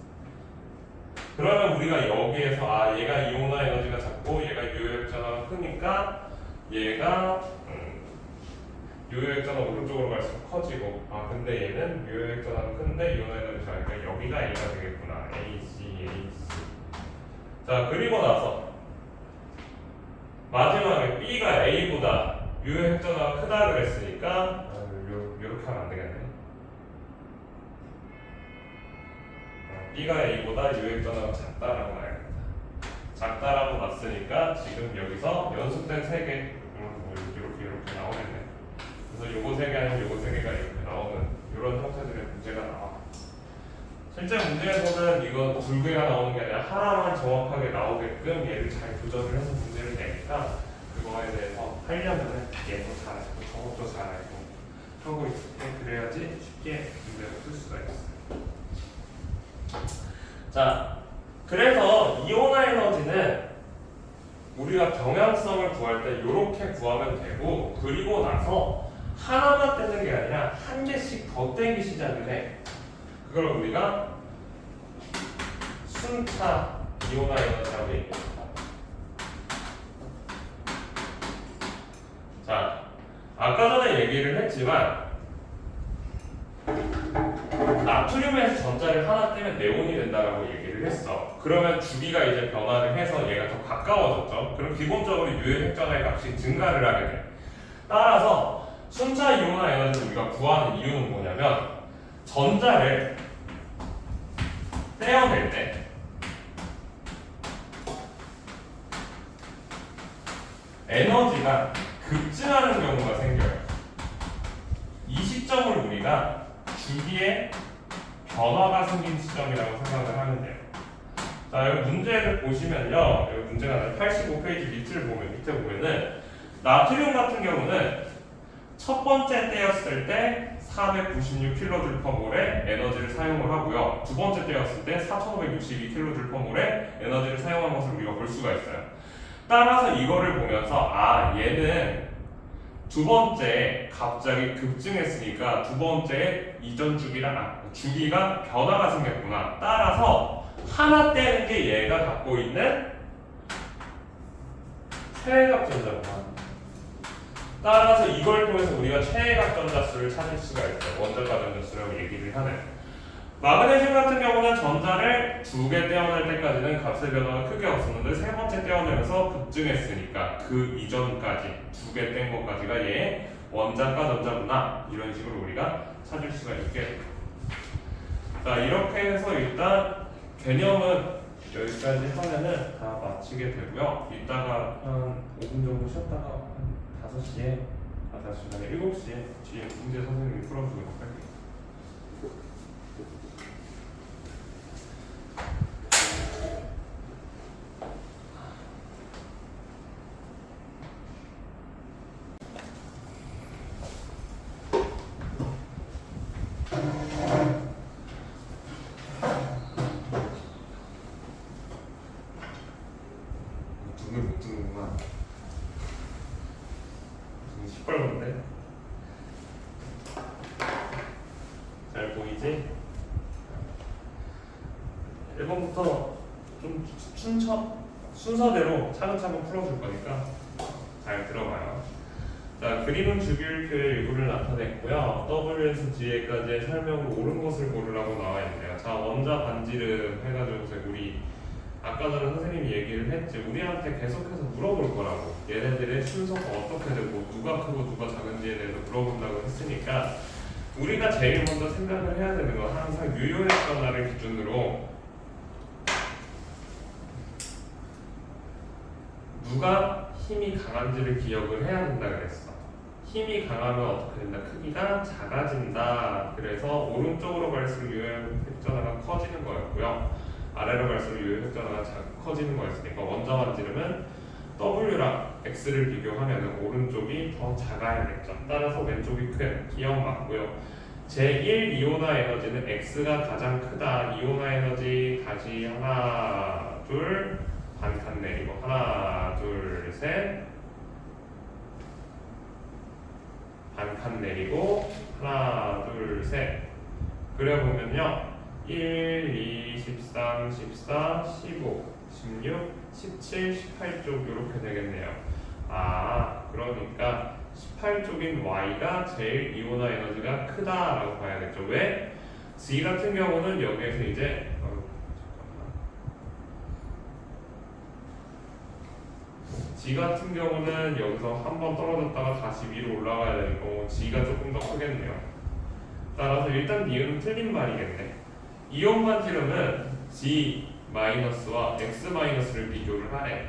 그러면 우리가 여기에서 얘가 이온화 에너지가 작고 얘가 유효핵전화가 크니까 얘가 유효핵전화 오른쪽으로 갈수록 커지고 근데 얘는 유효핵전화는 큰데 이온화 에너지가 작으니까 여기가 A가 되겠구나. A, C, A, C. 자, 그리고 나서 마지막에 B가 A보다 유효핵전화가 크다 그랬으니까 요렇게 하면 안 되겠네. B가 A보다 유효핵전화가 작다라고 나야겠다. 작다라고 났으니까 지금 여기서 연속된 3개 이렇게 나오겠네. 그래서 요거 3개 아니면 요거 3개가 이렇게 나오는 이런 형태들의 문제가 나와. 실제 문제에서는 이거 2개가 나오는 게 아니라 하나만 정확하게 나오게끔 얘를 잘 조절을 해서 문제를 내니까 그거에 대해서 하려면은 얘도 잘 알고 저것도 잘 알고 하고 있을 때 그래야지 쉽게 문제를 풀 수가 있어요. 자, 그래서 이온화 에너지는 우리가 경향성을 구할 때 이렇게 구하면 되고 그리고 나서 하나만 떼는 게 아니라 한 개씩 더 떼기 시작을 해. 그걸 우리가 순차 이온화 에너지라고 얘기합니다. 자, 아까 전에 얘기를 했지만 나트륨에서 전자를 하나 떼면 네온이 된다라고 얘기를 했어. 그러면 주기가 이제 변화를 해서 얘가 더 가까워졌죠. 그럼 기본적으로 유효핵전화의 값이 증가를 하게 돼. 따라서 순차 이온화 에너지를 우리가 구하는 이유는 뭐냐면 전자를 떼어낼 때 에너지가 급증하는 경우가 생겨요. 이 시점을 우리가 주기에 변화가 생긴 시점이라고 생각을 하면 돼요. 자, 여기 문제를 보시면요. 여기 문제가 85페이지 밑에 보면은 나트륨 같은 경우는 첫 번째 떼었을 때 496kJ/몰의 에너지를 사용을 하고요. 두 번째 떼었을 때 4562kJ/몰의 에너지를 사용하는 것을 우리가 볼 수가 있어요. 따라서 이거를 보면서 얘는 두 번째 갑자기 급증했으니까 두 번째 이전 주기가 변화가 생겼구나. 따라서 하나 떼는 게 얘가 갖고 있는 최외각 전자구나. 따라서 이걸 통해서 우리가 최외각 전자수를 찾을 수가 있어요. 원전과 전자수라고 얘기를 하는. 마그네슘 같은 경우는 전자를 두 개 떼어낼 때까지는 값의 변화가 크게 없었는데 세 번째 떼어내면서 급증했으니까 그 이전까지 두 개 뗀 것까지가 얘 원자과 전자구나. 이런 식으로 우리가 찾을 수가 있게 돼요. 자, 이렇게 해서 일단 개념은 여기까지 하면은 다 마치게 되고요. 이따가 한 5분 정도 쉬었다가 한 5시에 7시에 뒤에 문제 선생님이 풀어주도록 할게요. 눈을 못 뜨는구나. 눈이 시뻘건데? 잘 보이지? 1번부터 좀 순서대로 차근차근 풀어줄 거니까 잘 들어봐요. 자, 그림은 주기율표의 일부를 나타냈고요. W에서 G에까지의 설명으로 옳은 것을 고르라고 나와 있네요. 자, 원자 반지름 해가지고 우리 아까 전에 선생님이 얘기를 했지. 우리한테 계속해서 물어볼 거라고. 얘네들의 순서가 어떻게 되고 누가 크고 누가 작은지에 대해서 물어본다고 했으니까 우리가 제일 먼저 생각을 해야 되는 건 항상 유효액 변화를 기준으로 누가 힘이 강한지를 기억을 해야 된다 그랬어. 힘이 강하면 어떻게 된다? 크기가 작아진다. 그래서 오른쪽으로 갈수록 유효액 변화가 커지는 거였고요. 아래로 갈수록 유효액 변화가 커지는 거였으니까 원자 반지름은 W랑 X를 비교하면 오른쪽이 더 작아야겠죠. 따라서 왼쪽이 큰 기억 맞고요. 제1 이온화 에너지는 X가 가장 크다. 이온화 에너지 다시 하나 둘 반칸 내리고 하나 둘 셋 반칸 내리고 하나 둘 셋 그려보면요 1, 2, 13, 14, 15, 16, 17, 18쪽 이렇게 되겠네요. 그러니까 18쪽인 Y가 제일 이온화 에너지가 크다라고 봐야겠죠. 왜? Z 같은 경우는 여기에서 이제 G 같은 경우는 여기서 한번 떨어졌다가 다시 위로 올라가야 되니까 G가 조금 더 크겠네요. 따라서 일단 니은은 틀린 말이겠네. 이온 반지름은 G-와 X-를 비교를 하네.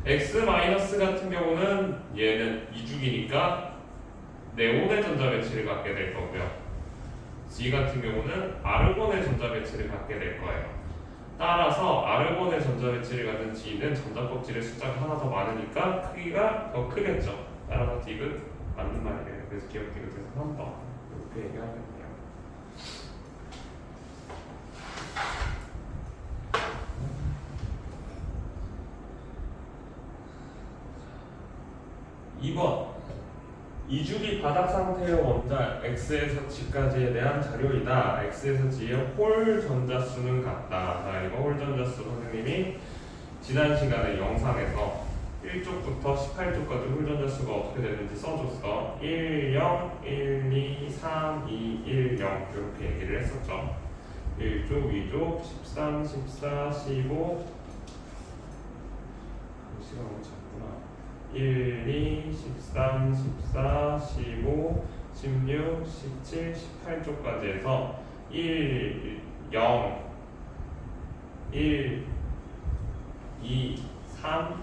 X- 같은 경우는 얘는 이중이니까 네온의 전자 배치를 갖게 될 거고요. G 같은 경우는 아르곤의 전자 배치를 갖게 될 거예요. 따라서 아르곤의 전자 배치를 갖는 G는 전자 껍질의 숫자가 하나 더 많으니까 크기가 더 크겠죠. 따라서 디귿 맞는 말이에요. 그래서 기억 디귿에서 3번 이렇게 얘기하겠네요. 2번 이주기 바닥 상태의 원자 X에서 G까지에 대한 자료이다. X에서 G의 홀 전자수는 같다. 자, 이거 홀 전자수 선생님이 지난 시간에 영상에서 1쪽부터 18쪽까지 홀 전자수가 어떻게 되는지 써줬어. 1, 0, 1, 2, 3, 2, 1, 0 이렇게 얘기를 했었죠. 1쪽, 2쪽, 13, 14, 15 시간 너무 작구나. 1, 2, 13, 14, 15, 16, 17, 18쪽까지 해서 1, 0, 1, 2, 3,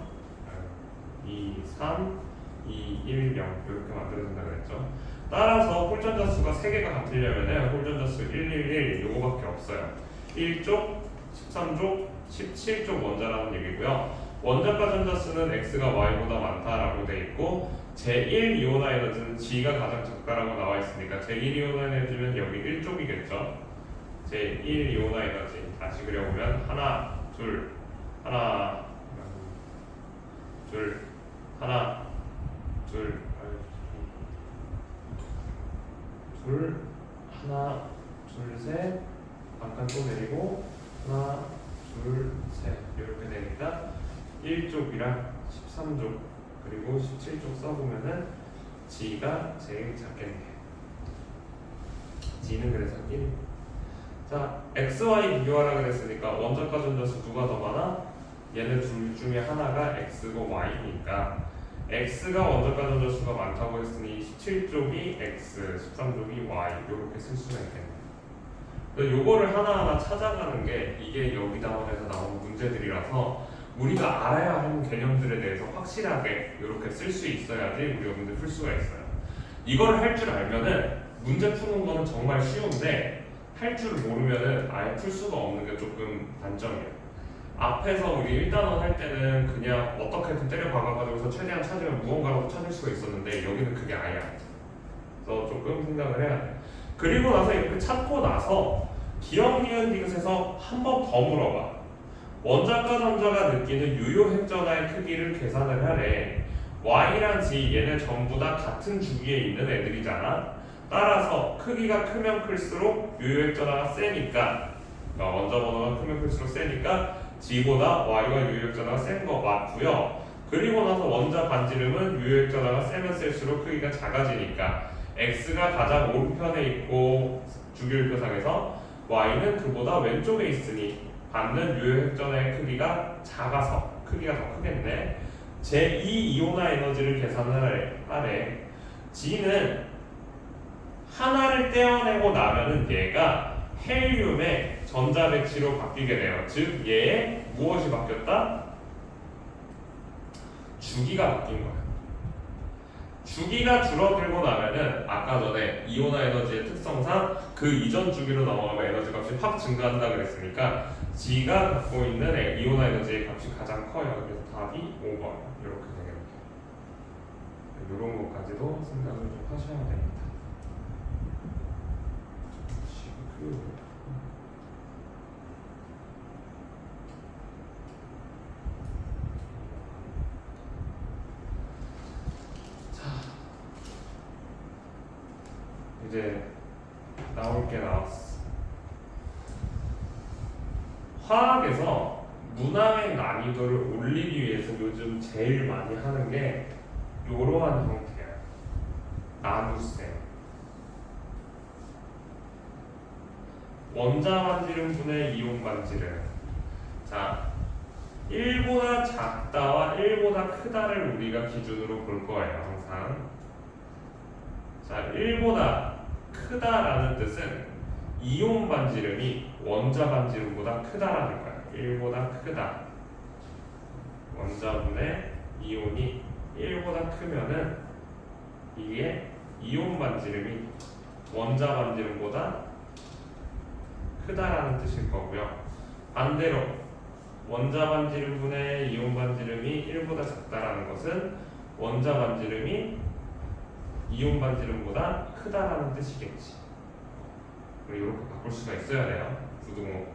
2, 3, 2, 1, 0 이렇게 만들어진다 그랬죠. 따라서 홀전자수가 3개가 같으려면 홀전자수 1, 1, 1 요거밖에 없어요. 1쪽, 13쪽, 17쪽 원자라는 얘기고요. 원자과 전자수는 x가 y보다 많다라고 돼 있고 제1 이온화 에너지는 g가 가장 적다라고 나와 있으니까 제1 이온화 에너지면 여기 1쪽이겠죠. 제1 이온화 에너지 다시 그려보면 하나, 둘, 하나, 둘, 하나, 둘, 둘, 하나, 둘, 셋, 잠깐 또 내리고 하나, 둘, 셋 이렇게 되니까 1쪽이랑 13쪽 그리고 17쪽 써보면은 G가 제일 작겠네요. G는 그래서 1. 자, X, Y 비교하라 그랬으니까 원자과 전자수 누가 더 많아? 얘네 둘 중에 하나가 X고 Y니까 X가 원자과 전자수가 많다고 했으니 17쪽이 X, 13쪽이 Y 이렇게 쓸 수가 있겠네요. 요거를 하나하나 찾아가는 게 이게 여기 다원에서 나온 문제들이라서 우리가 알아야 하는 개념들에 대해서 확실하게 이렇게 쓸 수 있어야지 우리가 문제 풀 수가 있어요. 이걸 할 줄 알면은 문제 푸는 거는 정말 쉬운데 할 줄 모르면은 아예 풀 수가 없는 게 조금 단점이에요. 앞에서 우리 1단원 할 때는 그냥 어떻게든 때려 박아가지고서 최대한 찾으면 무언가라도 찾을 수가 있었는데 여기는 그게 아예 안 돼. 그래서 조금 생각을 해야 돼. 그리고 나서 이렇게 찾고 나서 기억, 니은, 디귿에서 한 번 더 물어봐. 원자과 전자가 느끼는 유효 핵전하의 크기를 계산을 하래. Y랑 G 얘네 전부 다 같은 주기에 있는 애들이잖아. 따라서 크기가 크면 클수록 유효 핵전하가 세니까 그러니까 원자 번호가 크면 클수록 세니까 G보다 Y가 유효 핵전하가 센 거 맞고요. 그리고 나서 원자 반지름은 유효 핵전하가 세면 셀수록 크기가 작아지니까 X가 가장 오른편에 있고 주기율표상에서 Y는 그보다 왼쪽에 있으니 받는 유효 핵전의 크기가 작아서 크기가 더 크겠네. 제2 이온화 에너지를 계산을 하래. G는 하나를 떼어내고 나면은 얘가 헬륨의 전자 배치로 바뀌게 돼요. 즉 얘의 무엇이 바뀌었다? 주기가 바뀐 거야. 주기가 줄어들고 나면은 아까 전에 이온화 에너지의 특성상 그 이전 주기로 넘어가면 에너지 값이 확 증가한다 그랬으니까 G가 갖고 있는 이온화 에너지의 값이 가장 커요. 그래서 답이 5번 이렇게 되겠네요. 이런 것까지도 생각을 좀 하셔야 됩니다. 이제 나올 게 나왔어. 화학에서 문항의 난이도를 올리기 위해서 요즘 제일 많이 하는 게 이러한 형태야. 나눗셈. 원자 반지름분의 이온 반지름. 자, 1보다 작다와 1보다 크다를 우리가 기준으로 볼 거예요, 항상. 자, 1보다 크다라는 뜻은 이온 반지름이 원자 반지름보다 크다라는 거야. 1보다 크다. 원자분의 이온이 1보다 크면은 이게 이온 반지름이 원자 반지름보다 크다라는 뜻일 거고요. 반대로 원자 반지름분의 이온 반지름이 1보다 작다라는 것은 원자 반지름이 이온 반지름보다 크다라는 뜻이겠지. 이렇게 바꿀 수가 있어야 돼요. 부등호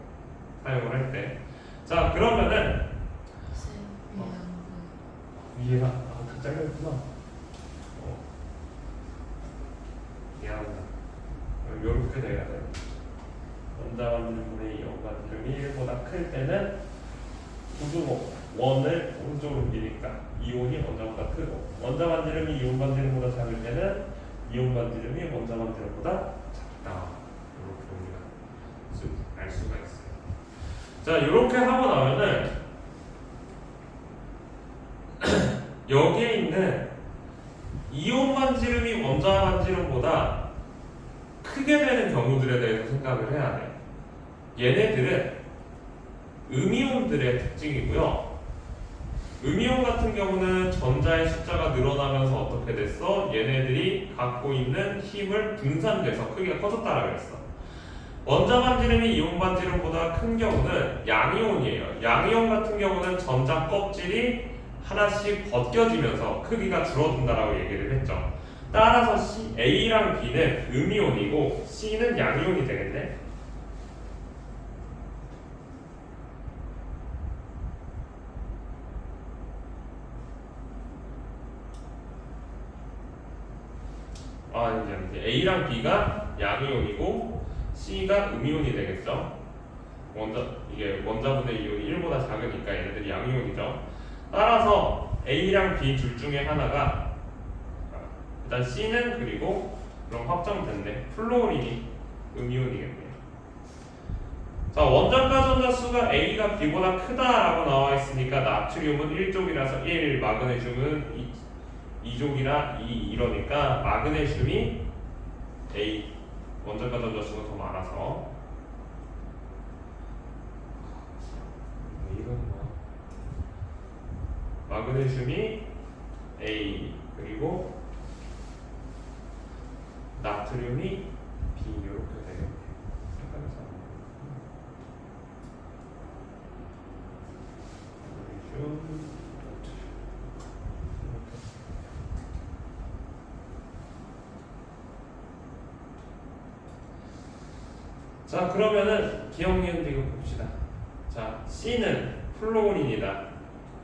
사용을 할 때. 자, 그러면은 위에가 다 잘렸구나. 미안하다. 이렇게 돼야 돼. 원자 반지름분의 이온 반지름이 1보다 클 때는 부등호 원을 오른쪽으로 옮기니까 이온이 원자보다 크고, 원자 반지름이 이온 반지름보다 작을 때는 이온 반지름이 원자 반지름보다 작다. 이렇게 우리가 알 수가 있어요. 자, 이렇게 하고 나면은 여기에 있는 이온 반지름이 원자 반지름보다 크게 되는 경우들에 대해서 생각을 해야 돼. 얘네들은 음이온들의 특징이고요. 음이온 같은 경우는 전자의 숫자가 늘어나면서 어떻게 됐어? 얘네들이 갖고 있는 힘을 분산돼서 크기가 커졌다라고 했어. 원자 반지름이 이온 반지름보다 큰 경우는 양이온이에요. 양이온 같은 경우는 전자 껍질이 하나씩 벗겨지면서 크기가 줄어든다라고 얘기를 했죠. 따라서 A랑 B는 음이온이고 C는 양이온이 되겠네. 이제 A랑 B가 양이온이고 C가 음이온이 되겠죠. 이게 원자분의 이온이 1보다 작으니까 얘네들이 양이온이죠. 따라서 A랑 B 둘 중에 하나가 일단 C는 그리고 그럼 확정됐네. 플로린이 음이온이겠네요. 자, 원자가 전자 수가 A가 B보다 크다라고 나와 있으니까 나트륨은 1족이라서 1, 마그네슘은 2족이라 2 이러니까 마그네슘이 A 원자가 전자 수가 더 많아서 이건 뭐 마그네슘이 A 그리고 나트륨이 B 이렇게 되겠네요. 마그네슘 자, 그러면은 기억니은도 이거 봅시다. 자, C는 플로린이다.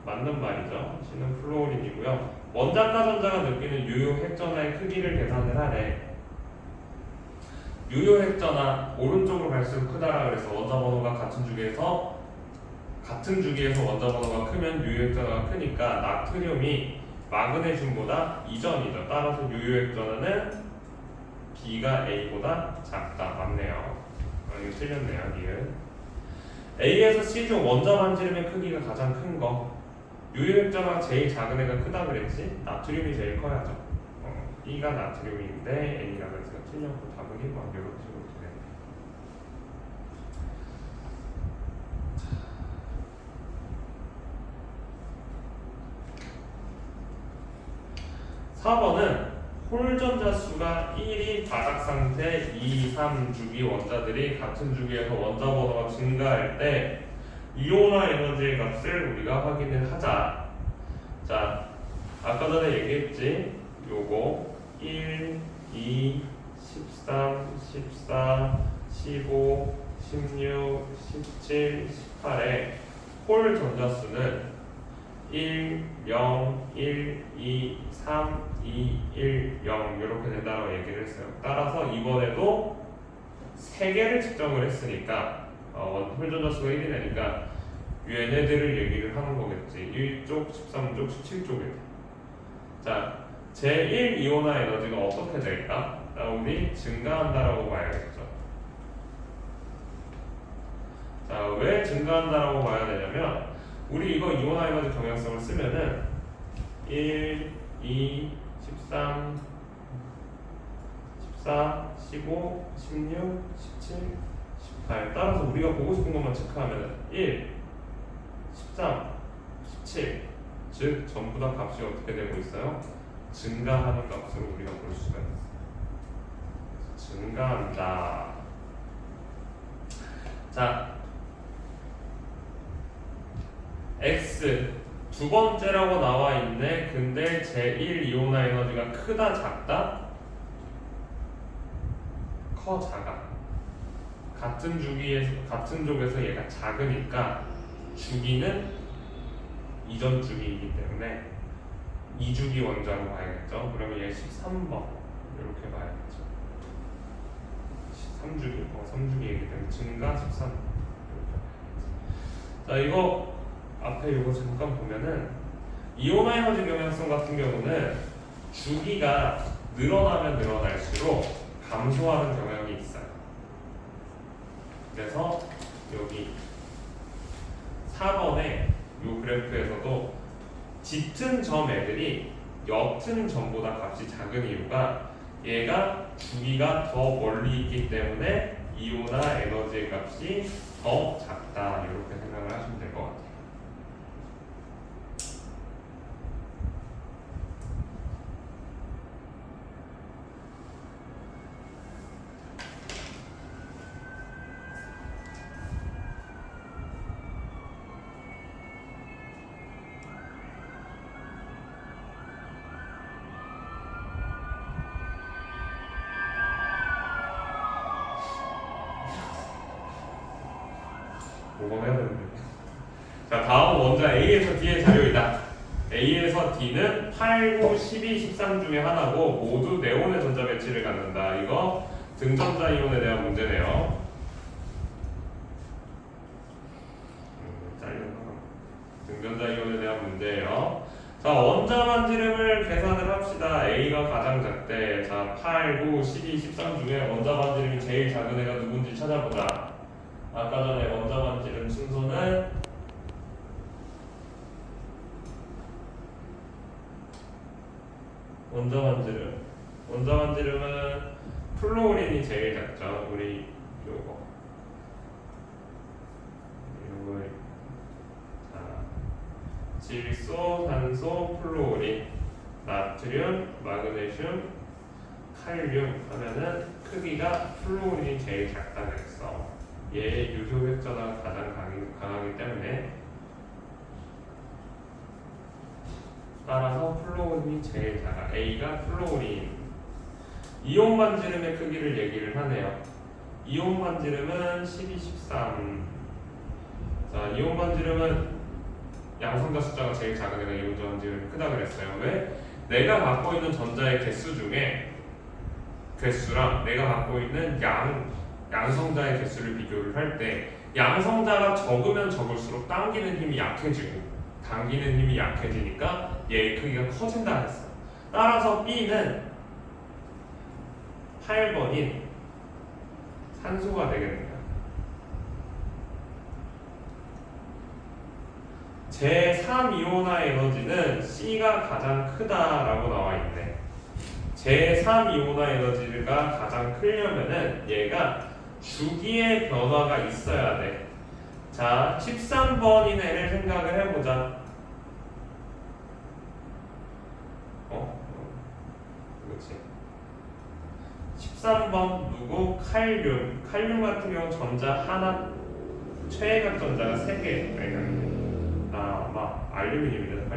맞는 말이죠. C는 플로린이고요. 원자과 전자가 느끼는 유효 핵전하의 크기를 계산을 하래. 유효 핵전하 오른쪽으로 갈수록 크다라 그래서 원자 번호가 같은 주기에서 원자 번호가 크면 유효 핵전하가 크니까 나트륨이 마그네슘보다 2점이죠. 따라서 유효 핵전하는 B가 A보다 작다. 맞네요. 이거 틀렸네요. 니은 A에서 C 중 원자 반지름의 크기가 가장 큰 거. 유효 핵전하가 제일 작은 애가 크다 그랬지? 나트륨이 제일 커야죠. B가 나트륨인데 A가 그래서 틀렸고 답은 1번 이런 식으로 되네요. 4번은 홀 전자 수가 1이 바닥 상태 2, 3 주기 원자들이 같은 주기에서 원자 번호가 증가할 때 이온화 에너지의 값을 우리가 확인을 하자. 자, 아까 전에 얘기했지? 요거 1, 2, 13, 14, 15, 16, 17, 18의 홀 전자수는 1, 0, 1, 2, 3, 2, 1, 0 이렇게 된다고 얘기를 했어요. 따라서 이번에도 3개를 측정을 했으니까 홀 전자수가 1이 되니까 얘네들을 얘기를 하는 거겠지. 1쪽, 13쪽, 17쪽에. 자, 제1 이온화 에너지가 어떻게 될까? 우리 증가한다라고 봐야겠죠. 자, 왜 증가한다라고 봐야 되냐면 우리 이거 이온화 에너지 경향성을 쓰면은 1, 2, 13, 14, 15, 16, 17, 18 따라서 우리가 보고 싶은 것만 체크하면은 1, 13, 17 즉 전부 다 값이 어떻게 되고 있어요? 증가하는 값으로 우리가 볼 수가 있어요. 증가한다. 자, X 두 번째라고 나와 있네. 근데 제1 이온화 에너지가 크다 작다? 커 작아. 같은 쪽에서 얘가 작으니까 주기는 이전 주기이기 때문에 2주기 원자로 봐야겠죠. 그러면 얘 13번 이렇게 봐야겠죠. 3주기, 3주기이기 때문에 증가 13 이렇게 봐야겠죠. 자, 이거 앞에 이거 잠깐 보면은 이온화 에너지 경향성 같은 경우는 주기가 늘어나면 늘어날수록 감소하는 경향이 있어요. 그래서 여기 4번에 이 그래프에서도 짙은 점 애들이 옅은 점보다 값이 작은 이유가 얘가 주기가 더 멀리 있기 때문에 이온화 에너지의 값이 더 작다 이렇게 생각을 하시면 될 것 같아요. 요거 해야 되는데. 자, 다음 원자 A에서 D의 자료이다. A에서 D는 8, 9, 12, 13 중에 하나고 모두 네온의 전자 배치를 갖는다. 이거 등전자 이온에 대한 문제네요. 등전자 이온에 대한 문제예요. 자, 원자 반지름을 계산을 합시다. A가 가장 작대. 자, 8, 9, 12, 13 중에 원자 반지름이 제일 작은 애가 누군지 찾아보자. 아까 전에 원자 반지름 순서는 원자 반지름은 플로린이 제일 작죠. 우리 요거 자, 질소, 산소, 플로린, 나트륨, 마그네슘, 칼륨 하면은 크기가 플로린이 제일 작다 그랬어. 얘 유효 획전화가 가장 강하기 때문에 따라서 플로린이 제일 작아. A가 플로린. 이온 반지름의 크기를 얘기를 하네요. 이온 반지름은 12, 13. 자, 이온 반지름은 양성자 숫자가 제일 작은 애가 이온 반지름이 크다 그랬어요. 왜? 내가 갖고 있는 전자의 개수 중에 개수랑 내가 갖고 있는 양성자의 개수를 비교를 할 때 양성자가 적으면 적을수록 당기는 힘이 약해지고 당기는 힘이 약해지니까 얘의 크기가 커진다 했어. 따라서 B는 8번인 산소가 되겠네요. 제3이온화 에너지는 C가 가장 크다라고 나와 있네. 제3이온화 에너지가 가장 크려면은 얘가 주기의 변화가 있어야 돼. 자, 13번인 애를 생각을 해보자. 그렇지. 13번 누구? 칼륨. 칼륨 같은 경우 전자 하나, 최애각 전자가 3개. 아마 알루미늄이다.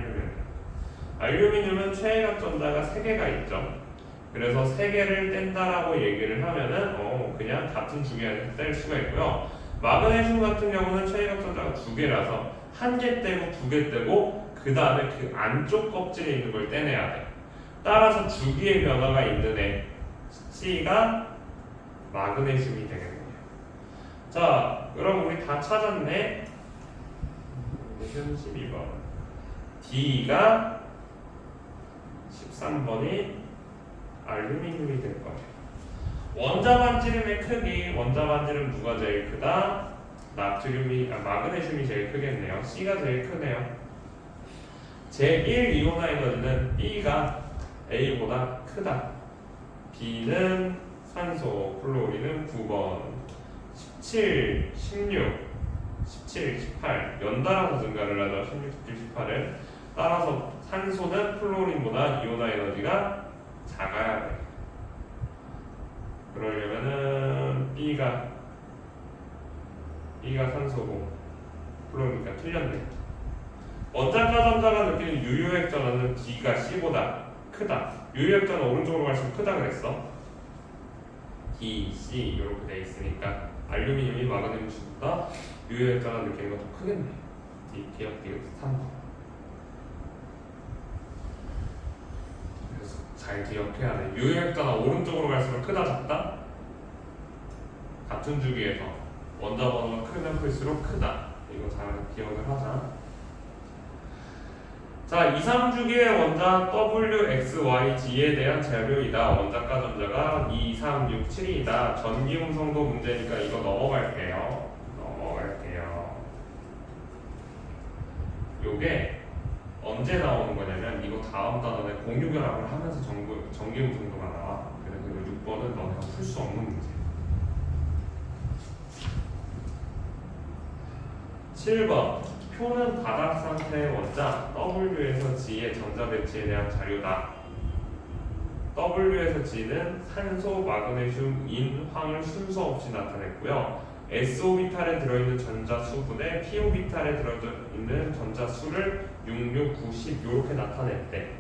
알루미늄은 최애각 전자가 3개가 있죠. 그래서 3개를 뗀다라고 얘기를 하면은 그냥 같은 주기에 뗄 수가 있고요. 마그네슘 같은 경우는 최애각 전자가 2개라서 1개 떼고 2개 떼고 그 다음에 그 안쪽 껍질에 있는 걸 떼내야 돼. 따라서 주기의 변화가 있는 애 C가 마그네슘이 되겠네요. 자, 그럼 우리 다 찾았네. 12번 D가 13번이 알루미늄이 될 거예요. 원자 반지름의 크기, 원자 반지름 누가 제일 크다? 마그네슘이 제일 크겠네요. C가 제일 크네요. 제1 이온화 에너지는 B가 A보다 크다. B는 산소, 플로린은 9번, 17, 16, 17, 18 연달아서 증가를 하죠. 16, 17, 18을 따라서 산소는 플로린보다 이온화 에너지가 작아야 돼. 그러려면은 B가 산소고 플로린이니까 틀렸네. 원자과 전자가 느끼는 유효액 전원은 D가 C보다 크다. 유효액 전원 오른쪽으로 갈수록 크다 그랬어. D, C 이렇게 돼 있으니까 알루미늄이 마그네슘보다 유효액 전원 느끼는 거 더 크겠네. D, 기억, 3번. 그래서 잘 기억해야 돼. 유효액 전원 오른쪽으로 갈수록 크다 작다? 같은 주기에서 원자 번호가 크면 클수록 크다. 이거 잘 기억을 하자. 자, 2, 3주기의 원자 W, X, Y, G에 대한 자료이다. 원자과 전자가 2, 3, 6, 7이다. 전기음성도 문제니까 이거 넘어갈게요. 요게 언제 나오는 거냐면 이거 다음 단원에 공유결합을 하면서 전기음성도가 나와. 그래서 이거 6번은 너네가 풀 수 없는 문제. 7번 표는 바닥 상태의 원자 W에서 G의 전자 배치에 대한 자료다. W에서 G는 산소, 마그네슘, 인, 황을 순서 없이 나타냈고요. S오비탈에 들어있는 전자 수분에 P오비탈에 들어있는 전자 수를 6, 6, 9, 10 이렇게 나타냈대.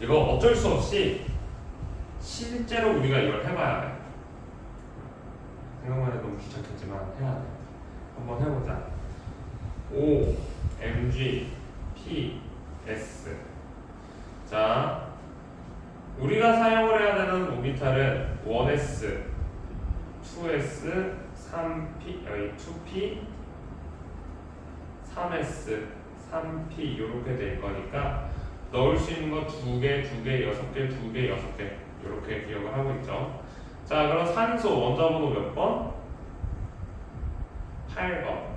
이거 어쩔 수 없이 실제로 우리가 이걸 해봐야 돼. 생각만 해도 너무 귀찮겠지만 해야 돼. 한번 해보자. O, Mg, P, S. 자, 우리가 사용을 해야 되는 오비탈은 1s, 2s, 3p, 2p, 3s, 3p 이렇게 될 거니까 넣을 수 있는 거 2개, 2개, 6개, 2개, 6개 이렇게 기억을 하고 있죠. 자, 그럼 산소 원자 번호 몇 번? 8번.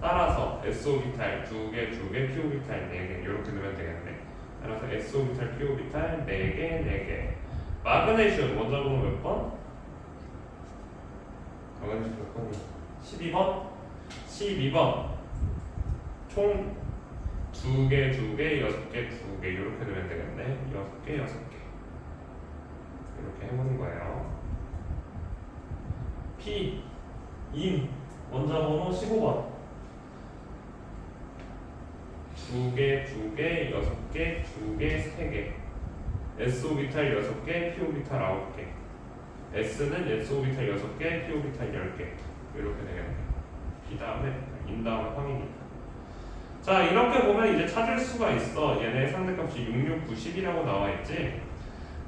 따라서 S오비탈 2개, 2개, P오비탈 4개 이렇게 넣으면 되겠네. 따라서 S오비탈, P오비탈 4개, 4개. 마그네슘 원자 번호 몇 번? 마그네슘 몇 번이? 12번? 12번. 총 2개, 2개, 6개, 2개 이렇게 넣으면 되겠네. 6개, 6개 이렇게 해보는 거예요. P, 인 원자 번호 15번. 2개, 2개, 6개, 2개, 3개. S오비탈 6개, P오비탈 9개. S는 S오비탈 6개, P오비탈 10개 이렇게 되겠네. P 다음에 인 다음에 황이니까. 자, 이렇게 보면 이제 찾을 수가 있어. 얘네 상대값이 6, 6, 9, 10이라고 나와있지.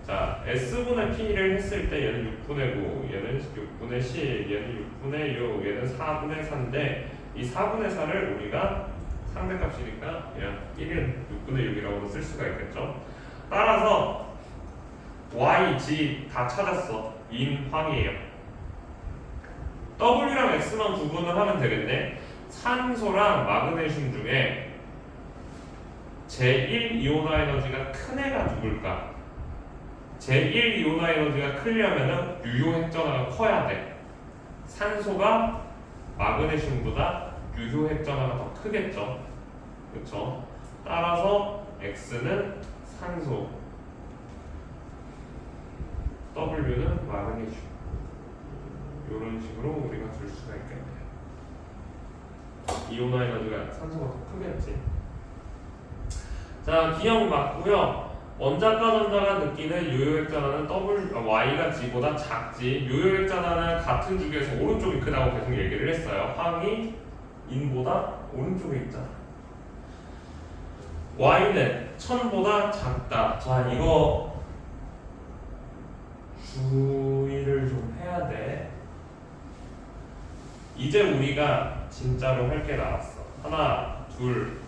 자, S분의 P를 했을 때 얘는 6분의 9, 얘는 6분의 10, 얘는 6분의 6, 얘는 4분의 4인데 이 4분의 4를 우리가 상대값이니까 그냥 1은 6분의 6이라고도 쓸 수가 있겠죠. 따라서 Y, G 다 찾았어. 인, 황이에요. W랑 X만 구분을 하면 되겠네. 산소랑 마그네슘 중에 제1 이온화 에너지가 큰 애가 누굴까? 제1 이온화 에너지가 크려면은 유효 핵전화가 커야 돼. 산소가 마그네슘보다 유효 핵전화가 더 크겠죠. 그렇죠? 따라서 X는 산소, W는 마그네슘. 이런 식으로 우리가 줄 수가 있겠네요. 이온화 에너지가 산소가 더 크겠지. 자, 기억 맞고요. 원자과 전자가 느끼는 유효액전화는 Y가 G보다 작지. 유효액전화는 같은 주기에서 오른쪽이 크다고 계속 얘기를 했어요. 황이 인보다 오른쪽에 있잖아. Y는 1000보다 작다. 자, 이거 주의를 좀 해야 돼. 이제 우리가 진짜로 할 게 나왔어. 하나, 둘,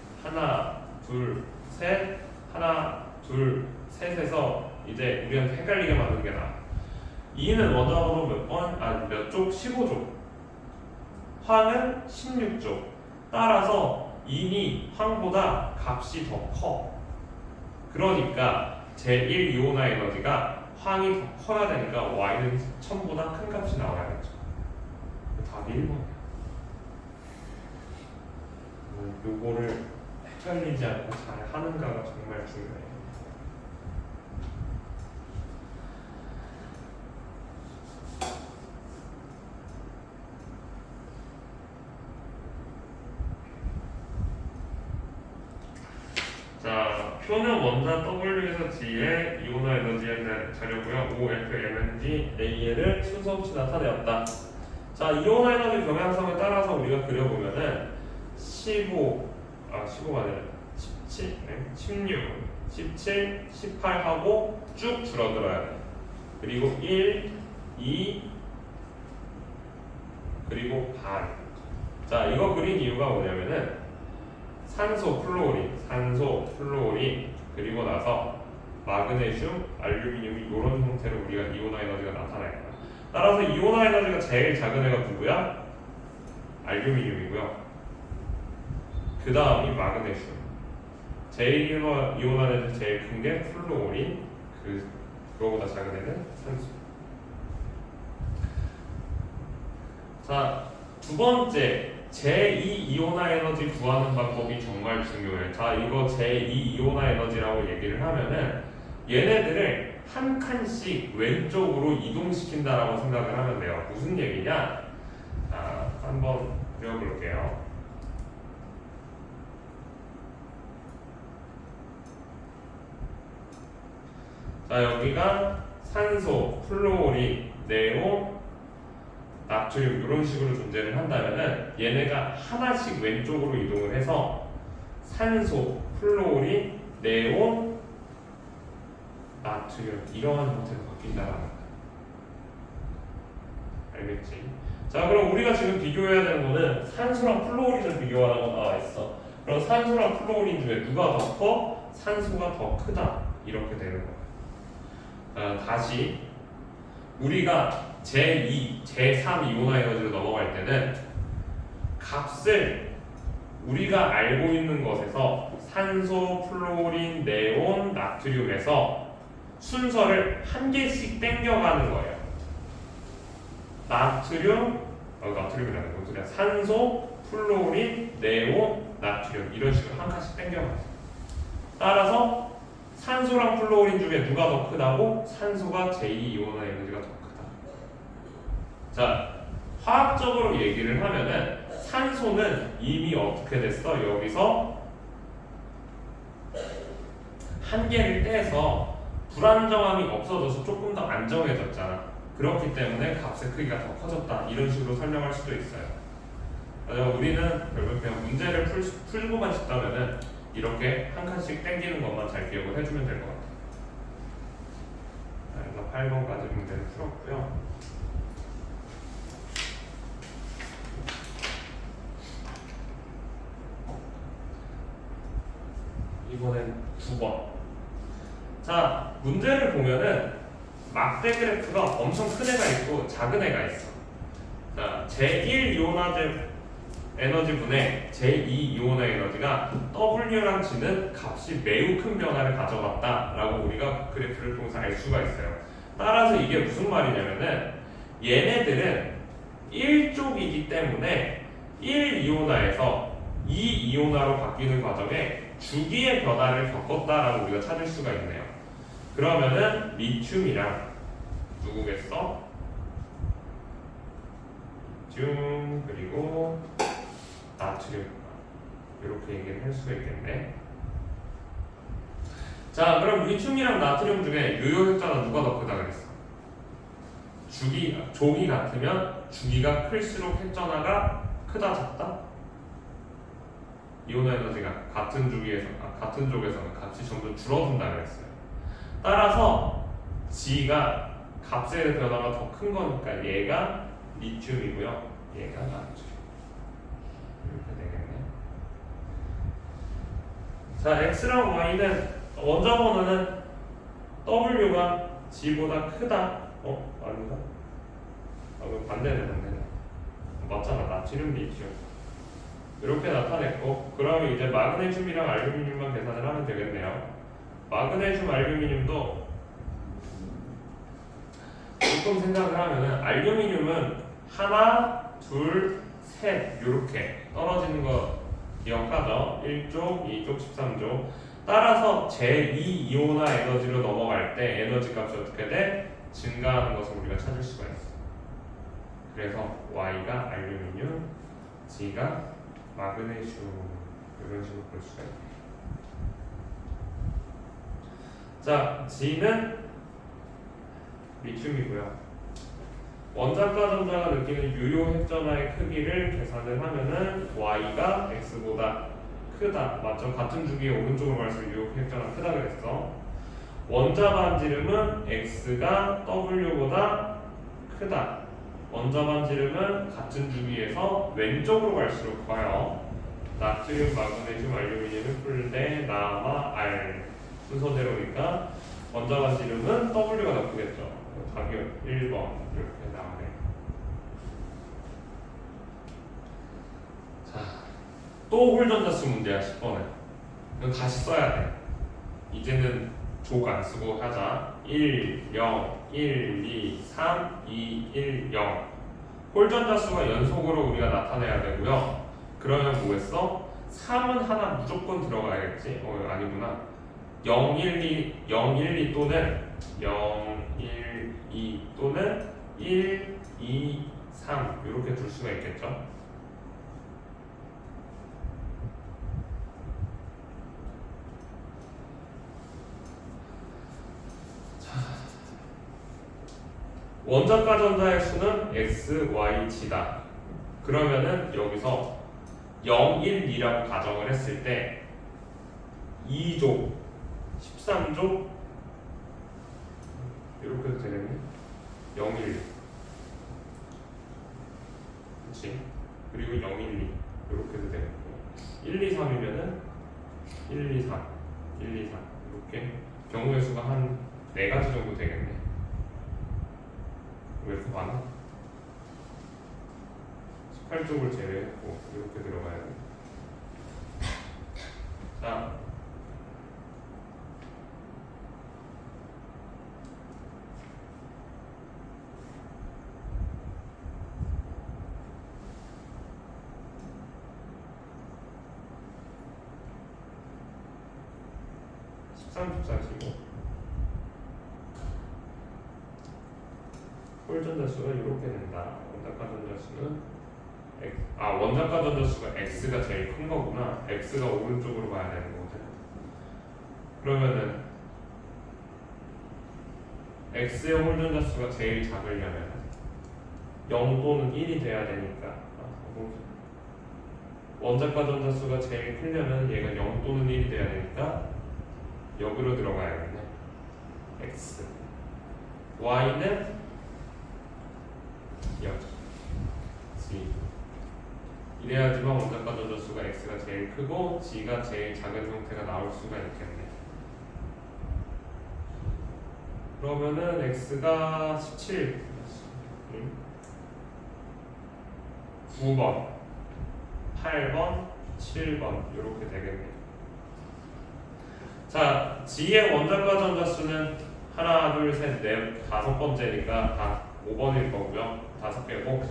셋, 하나, 둘, 셋에서 이제 우리한테 헷갈리게 만드는 게 나와. 2는 원자번호 몇 번? 몇 쪽? 15쪽. 황은 16쪽. 따라서 2이 황보다 값이 더 커. 그러니까 제1 이온화 에너지가 황이 더 커야 되니까 Y는 1000보다 큰 값이 나와야겠죠. 답이 1번이야. 요거를 헷갈리지 않고 잘 하는가가 정말 중요해. 자, 표는 원자 W에서 G의 이온화 에너지에 대한 자료고요. O, F, M, N, G, A를 순서 없이 나타내었다. 자, 이온화 에너지 경향성에 따라서 우리가 그려보면은 15가 아니라 17, 16, 17, 18 하고 쭉 줄어들어야 돼. 그리고 1, 2, 그리고 반. 자, 이거 그린 이유가 뭐냐면은 산소, 플루오린, 그리고 나서 마그네슘, 알루미늄이 이런 형태로 우리가 이온화 에너지가 나타날 거야. 따라서 이온화 에너지가 제일 작은 애가 누구야? 알루미늄이고요. 그 다음이 마그네슘. 제일 이온화 에너지 제일 큰 게 플루오린. 그거보다 작은 애는 산소. 자, 두 번째. 제2 이온화 에너지 구하는 방법이 정말 중요해. 자, 이거 제2 이온화 에너지라고 얘기를 하면은 얘네들을 한 칸씩 왼쪽으로 이동시킨다라고 생각을 하면 돼요. 무슨 얘기냐? 자, 한번 그려볼게요. 자, 여기가 산소, 플루오린, 네온, 나트륨 이런 식으로 존재를 한다면은 얘네가 하나씩 왼쪽으로 이동을 해서 산소, 플로린, 네온, 나트륨 이러한 형태로 바뀐다라는 거야. 알겠지? 자, 그럼 우리가 지금 비교해야 되는 거는 산소랑 플로린을 비교하는 거 나와 있어. 그럼 산소랑 플로린 중에 누가 더 커? 산소가 더 크다. 이렇게 되는 거야. 다시 우리가 제2, 제3 이온화 에너지로 넘어갈 때는 값을 우리가 알고 있는 것에서 산소, 플로린, 네온, 나트륨에서 순서를 한 개씩 땡겨가는 거예요. 나트륨이라는 건 소리야. 산소, 플로린, 네온, 나트륨 이런 식으로 한 칸씩 땡겨가요. 따라서 산소랑 플로린 중에 누가 더 크다고? 산소가 제2이온화 에너지가 더 크다. 자, 화학적으로 얘기를 하면은 산소는 이미 어떻게 됐어? 여기서 한 개를 떼서 불안정함이 없어져서 조금 더 안정해졌잖아. 그렇기 때문에 값의 크기가 더 커졌다. 이런 식으로 설명할 수도 있어요. 그래서 우리는 결국 그냥 문제를 풀고만 싶다면은 이렇게 한 칸씩 땡기는 것만 잘 기억을 해주면 될 것 같아요. 그래서 8번까지 문제를 풀었고요. 이번엔 9번. 자, 문제를 보면은 막대 그래프가 엄청 큰 애가 있고 작은 애가 있어. 자, 제1 이온화제 에너지분의 제2 이온화 에너지가 W랑 G는 값이 매우 큰 변화를 가져갔다라고 우리가 그래프를 통해서 알 수가 있어요. 따라서 이게 무슨 말이냐면은 얘네들은 1쪽이기 때문에 1 이온화에서 2 이온화로 바뀌는 과정에 주기의 변화를 겪었다라고 우리가 찾을 수가 있네요. 그러면은 리튬이랑 누구겠어? 리튬 그리고 나트륨 이렇게 얘기를 할 수가 있겠네. 자, 그럼 리튬이랑 나트륨 중에 유효액자가 누가 더 크다 그랬어? 족이 같으면 주기가 클수록 핵전화가 크다 작다? 이온화 에너지가 같은 족에서는 값이 점점 줄어든다 그랬어요. 따라서 G가 값의 변화가 더 큰 거니까 얘가 리튬이고요, 얘가 나트륨. 이렇게 되겠네. 자, X랑 Y는 원자 번호는 W가 G보다 크다. 아닌가? 그럼 반대네. 맞잖아. 나트륨, 리튬. 이렇게 나타냈고, 그러면 이제 마그네슘이랑 알루미늄만 계산을 하면 되겠네요. 마그네슘, 알루미늄도 조금 생각을 하면은 알루미늄은 하나, 둘, 셋 이렇게 떨어지는 거 기억하죠? 1족, 2족, 13족. 따라서 제2 이온화 에너지로 넘어갈 때 에너지 값이 어떻게 돼? 증가하는 것을 우리가 찾을 수가 있어. 그래서 Y가 알루미늄, G가 마그네슘 이런 식으로 볼 수가 있네. 자, G는 리튬이고요. 원자과 전자가 느끼는 유효 핵전화의 크기를 계산을 하면은 Y가 X보다 크다. 맞죠? 같은 주기의 오른쪽으로 갈수록 유효 핵전화 크다 그랬어. 원자 반지름은 X가 W보다 크다. 원자 반지름은 같은 주기에서 왼쪽으로 갈수록 커요. 나트륨, 마그네슘, 알루미늄을 풀 때 남아 R 순서대로니까 원자 반지름은 W가 더 크겠죠. 답이 1번 이렇게 나오네. 자, 또 홀전자수 문제야. 10번은 이건 다시 써야 돼. 이제는 족 안 쓰고 하자. 1, 0, 1, 2, 3, 2, 1, 0. 홀전자수가 연속으로 우리가 나타내야 되고요. 그러면 뭐겠어? 3은 하나 무조건 들어가야겠지? 아니구나. 0, 1, 2, 0, 1, 2 또는 0, 1, 2 또는 1, 2, 3 이렇게 둘 수가 있겠죠. 원자과 전자의 수는 x, y, g다. 그러면은 여기서 0, 1, 2라고 가정을 했을 때 2조, 13조 이렇게 해도 되겠네. 0, 1, 2 그치? 그리고 0, 1, 2 이렇게 해도 되겠고 1, 2, 3이면은 1, 2, 3 1, 2, 3 이렇게 경우의 수가 한 4가지 정도 되겠네. 왜 이렇게 많아? 18쪽을 제외했고 이렇게 들어가야 돼. 자, 홀전자 수가 이렇게 된다. 원자과 전자 수는 원자과 전자 수가 x가 제일 큰 거구나. x가 오른쪽으로 가야 되는 거죠. 그러면은 x의 홀전자 수가 제일 작으려면 0 또는 1이 돼야 되니까 원자과 전자 수가 제일 크려면 얘가 0 또는 1이 돼야 되니까 여기로 들어가야겠네. x y는 여기 g 이래야지만 원자과 전자 수가 x가 제일 크고 g가 제일 작은 형태가 나올 수가 있겠네. 그러면은 x가 17 9번 8번 7번 이렇게 되겠네. 자, g의 원자과 전자 수는 하나 둘셋넷 5번째니까 다 5번일 거고요. 5개고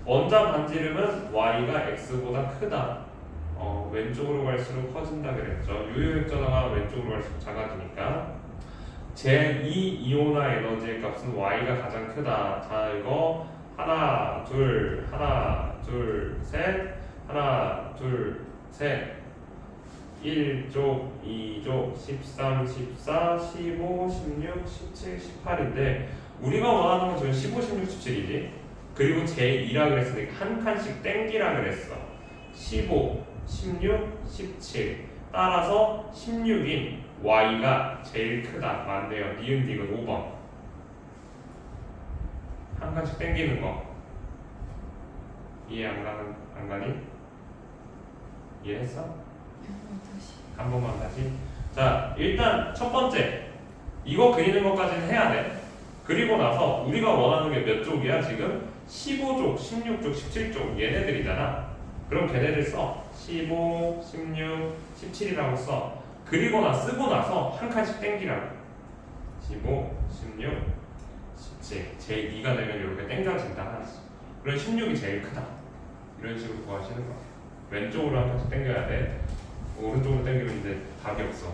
원자 반지름은 y가 x보다 크다. 왼쪽으로 갈수록 커진다 그랬죠. 유효액전화가 왼쪽으로 갈수록 작아지니까 제2 이온화 에너지의 값은 y가 가장 크다. 자, 이거 하나 둘 셋 하나 둘 셋 1조 2조 13 14 15 16 17 18인데 우리가 원하는 건 지금 15 16 17이지. 그리고 제2라 그랬으니까 한 칸씩 땡기라 그랬어. 15 16 17 따라서 16인 y가 제일 크다. 맞네요. 니은 닉은 5번 한 칸씩 땡기는 거 이해 안 가니? 이해했어? 한 번만 다시. 자, 일단 첫 번째 이거 그리는 것까지는 해야 돼. 그리고 나서 우리가 원하는 게 몇 쪽이야 지금? 15쪽, 16쪽, 17쪽 얘네들이잖아. 그럼 걔네들 써. 15, 16, 17이라고 써. 그리고 쓰고 나서 한 칸씩 땡기라고. 15, 16, 17 제2가 되면 이렇게 땡겨진다. 그럼 16이 제일 크다. 이런 식으로 구하시는 거야. 왼쪽으로 한 칸씩 땡겨야 돼. 오른쪽으로 땡기면 이제 답이 없어.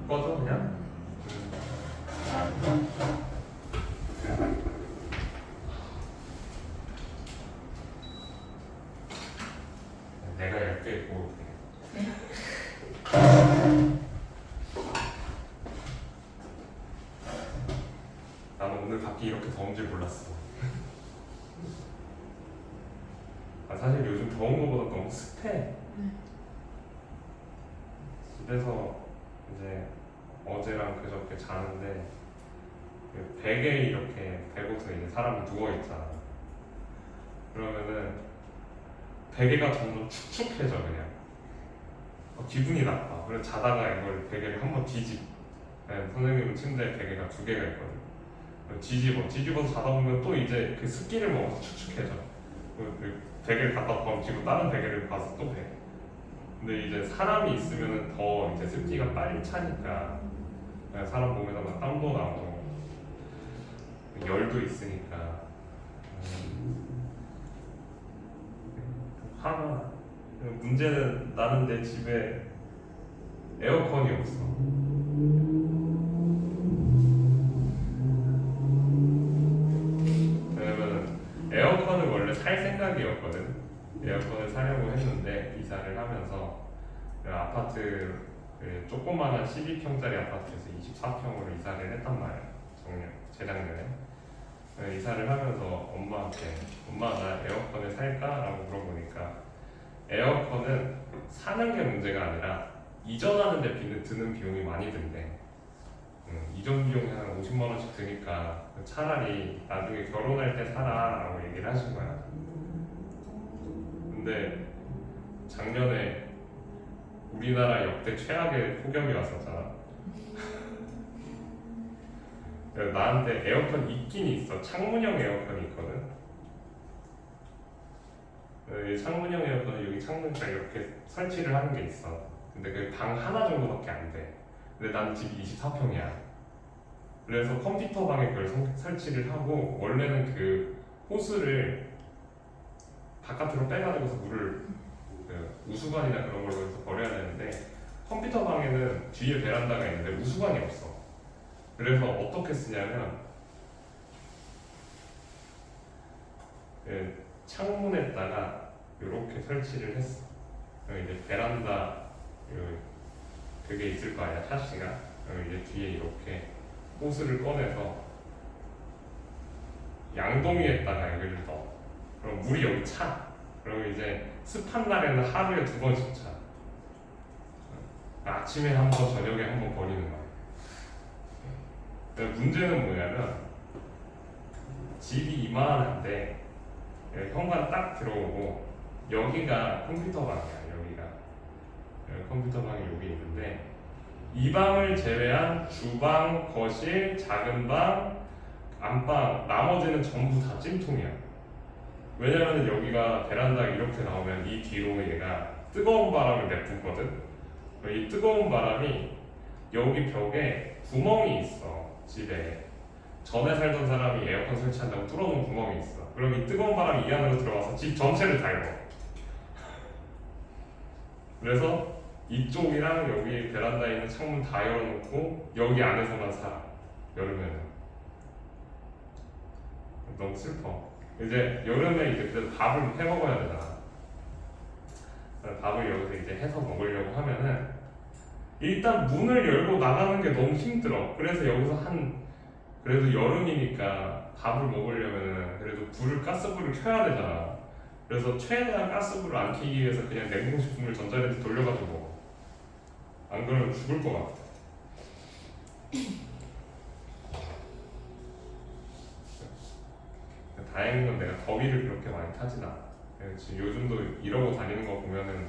꺼져 그냥? 내가 10개 있고 나는 오늘 밖이 이렇게 더운 줄 몰랐어. 사실 요즘 더운 거보다 너무 습해. 집에서 이제 어제랑 그저께 자는데 베개에 이렇게 베고서 이제 사람이 누워 있잖아. 그러면은 베개가 점점 축축해져 그냥. 기분이 나빠. 그래서 자다가 이걸 베개를 한번 선생님은 침대에 베개가 2개가 있거든. 뒤집어서 자다 보면 또 이제 그 습기를 먹어서 축축해져. 그 베개를 갖다 던지고 다른 베개를 봐서 또 배. 근데 이제 사람이 있으면은 더 이제 습기가 빨리 차니까 사람 몸에다 막 땀도 나고 열도 있으니까 하나 문제는 나는 내 집에 에어컨이 없어. 왜냐면 에어컨을 원래 살 생각이었거든. 에어컨을 사려고 했는데 이사를 하면서 아파트 조그마한 12평짜리 아파트에서 24평으로 이사를 했단 말이에요. 재작년에 이사를 하면서 엄마한테 엄마 나 에어컨을 살까? 라고 물어보니까 에어컨은 사는 게 문제가 아니라 이전하는 데 드는 비용이 많이 든대. 이전 비용이 한 50만 원씩 드니까 차라리 나중에 결혼할 때 사라 라고 얘기를 하신 거야. 근데 작년에 우리나라 역대 최악의 폭염이 왔었잖아. 나한테 에어컨 있긴 있어. 창문형 에어컨이 있거든. 이 창문형 에어컨은 여기 창문까지 이렇게 설치를 하는 게 있어. 근데 그 방 하나 정도밖에 안 돼. 근데 난 집이 24평이야. 그래서 컴퓨터 방에 그걸 설치를 하고 원래는 그 호스를 바깥으로 빼가지고서 물을 우수관이나 그런 걸로 해서 버려야 되는데 컴퓨터 방에는 뒤에 베란다가 있는데 우수관이 없어. 그래서 어떻게 쓰냐면 창문에다가 이렇게 설치를 했어. 이제 베란다 그게 있을 거 아니야, 샤시가. 이제 뒤에 이렇게 호스를 꺼내서 양동이에다가 여기를 넣어. 그럼 물이 여기 차. 그럼 이제 습한 날에는 하루에 2번씩 차. 아침에 한 번, 저녁에 한 번 버리는 거야. 문제는 뭐냐면 집이 이만한데 현관 딱 들어오고 여기가 컴퓨터 방이야. 여기가 컴퓨터 방이 여기 있는데 이 방을 제외한 주방, 거실, 작은 방, 안방 나머지는 전부 다 찜통이야. 왜냐면 여기가 베란다 이렇게 나오면 이 뒤로 얘가 뜨거운 바람을 내뿜거든. 이 뜨거운 바람이 여기 벽에 구멍이 있어. 집에 전에 살던 사람이 에어컨 설치한다고 뚫어놓은 구멍이 있어. 그럼 이 뜨거운 바람이 이 안으로 들어와서 집 전체를 다 익어. 그래서 이쪽이랑 여기 베란다에 있는 창문 다 열어놓고 여기 안에서만 살아. 여름에는 너무 슬퍼. 이제 여름에 이제 그래도 밥을 해 먹어야 되잖아. 밥을 여기서 이제 해서 먹으려고 하면은 일단 문을 열고 나가는 게 너무 힘들어. 그래서 여기서 그래도 여름이니까 밥을 먹으려면은 그래도 가스불을 켜야 되잖아. 그래서 최대한 가스불을 안 켜기 위해서 그냥 냉동식품을 전자레인지 돌려가지고 먹어. 안 그러면 죽을 것 같아. 다행인 건 내가 더위를 그렇게 많이 타진 않아. 지금 요즘도 이러고 다니는 거 보면은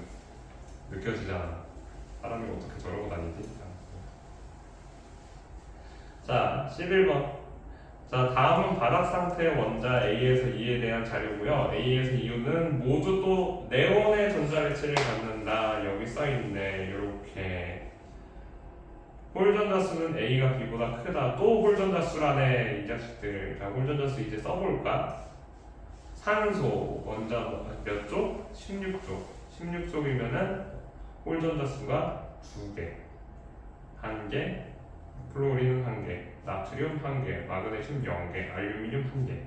느껴지잖아. 사람이 어떻게 저러고 다니지? 자, 11번. 자, 다음은 바닥 상태의 원자 A에서 E에 대한 자료고요. A에서 E는 모두 또 네온의 전자배치를 갖는다. 여기 써있네. 이렇게 홀전자수는 A가 B보다 크다. 또 홀전자수라네 이 자식들. 자, 홀전자수 이제 써볼까? 산소 원자 몇 쪽? 16쪽. 16쪽이면은 홀전자수가 2개, 1개, 플로린 1개, 나트륨 1개, 마그네슘 0개, 알루미늄 1개.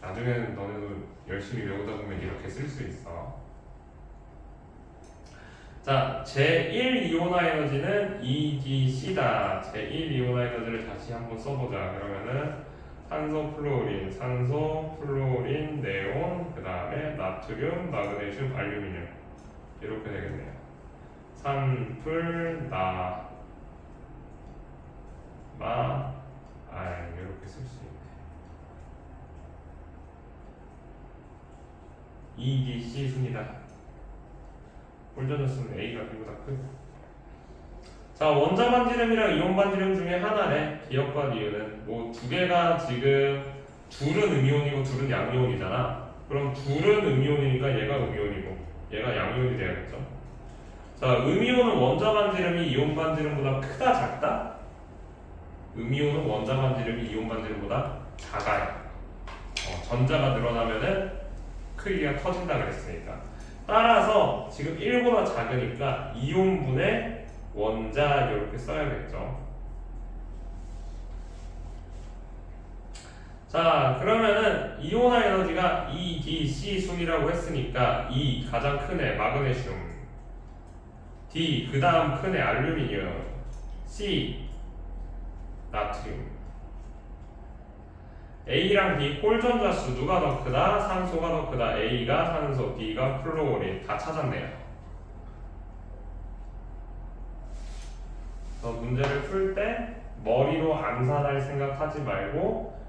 나중에는 너네도 열심히 외우다 보면 이렇게 쓸 수 있어. 자, 제1 이온화 에너지는 EgC다. 제1 이온화 에너지를 다시 한번 써보자. 그러면은 산소, 플로린, 네온, 그 다음에 나트륨, 마그네슘, 알루미늄 이렇게 되겠네요. 산풀, 이렇게 쓸 수 있네. EgC 순이다. 홀전자수는 A가 B보다 크고. 자, 원자 반지름이랑 이온 반지름 중에 하나래. 기억과 니은은 뭐 2개가 지금 둘은 음이온이고 둘은 양이온이잖아. 그럼 둘은 음이온이니까 얘가 음이온이고 얘가 양이온이 돼야겠죠. 자, 음이온은 원자 반지름이 이온 반지름보다 크다, 작다? 음이온은 원자 반지름이 이온 반지름보다 작아요. 전자가 늘어나면은 크기가 커진다 그랬으니까. 따라서 지금 1보다 작으니까 이온분의 원자 이렇게 써야겠죠. 자, 그러면은 이온화 에너지가 E, D, C 순이라고 했으니까 E 가장 큰 애 마그네슘, D 그 다음 큰 애 알루미늄, C 나트륨. A랑 B 홀전자수 누가 더 크다? 산소가 더 크다. A가 산소, B가 플루오린. 다 찾았네요. 문제를 풀 때 머리로 암산할 생각하지 말고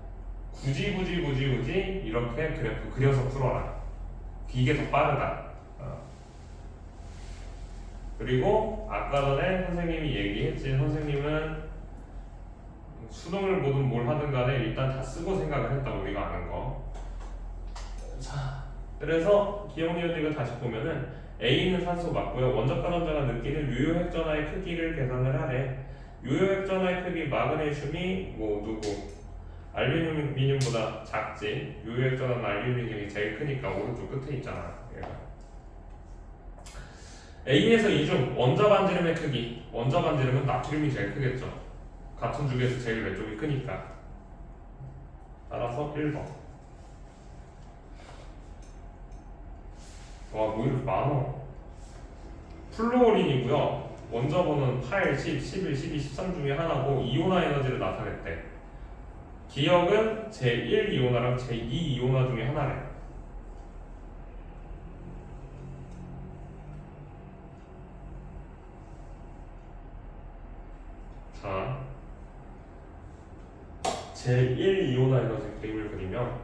굳이 이렇게 그래프 그려서 풀어라. 이게 더 빠르다. 그리고 아까 전에 선생님이 얘기했지. 선생님은 수능을 보든 뭘 하든 간에 일단 다 쓰고 생각을 했다고 우리가 아는 거. 자, 그래서 기억력 이거 다시 보면은 A는 산소 맞고요. 원자과 전자가 느끼는 유효핵전하의 크기를 계산을 하래. 유효핵전하의 크기 마그네슘이 뭐 누구? 알루미늄보다 작지. 유효핵전하는 알루미늄이 제일 크니까 오른쪽 끝에 있잖아. 얘가. A에서 이중 원자 반지름의 크기. 원자 반지름은 나트륨이 제일 크겠죠. 같은 중에서 제일 왼쪽이 크니까. 따라서 1번. 와, 뭐 이렇게 많아. 플루오린이고요. 원자번호는 8, 10, 11, 12, 13 중에 하나고 이온화 에너지를 나타냈대. 기억은 제1 이온화랑 제2 이온화 중에 하나래. 자, 제1 이온화 에너지 그림을 그리면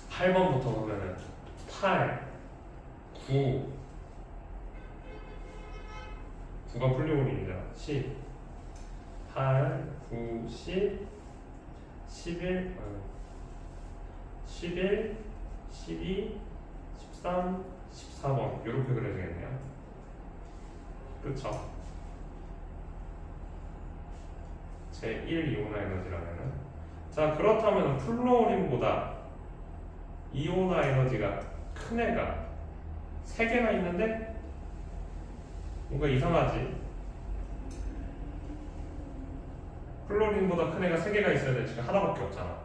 8번부터 보면은 8, 9, 9가 플루오린이잖아. 10, 8, 9, 10, 11, 11, 12, 13, 14번 이렇게 그려지겠네요. 그쵸? 제1 이온화 에너지라면은, 자, 그렇다면 플루오린보다 이온화 에너지가 큰 애가 3개나 있는데 뭔가 이상하지? 플루오린보다 큰 애가 3개가 있어야 되는데 지금 하나밖에 없잖아.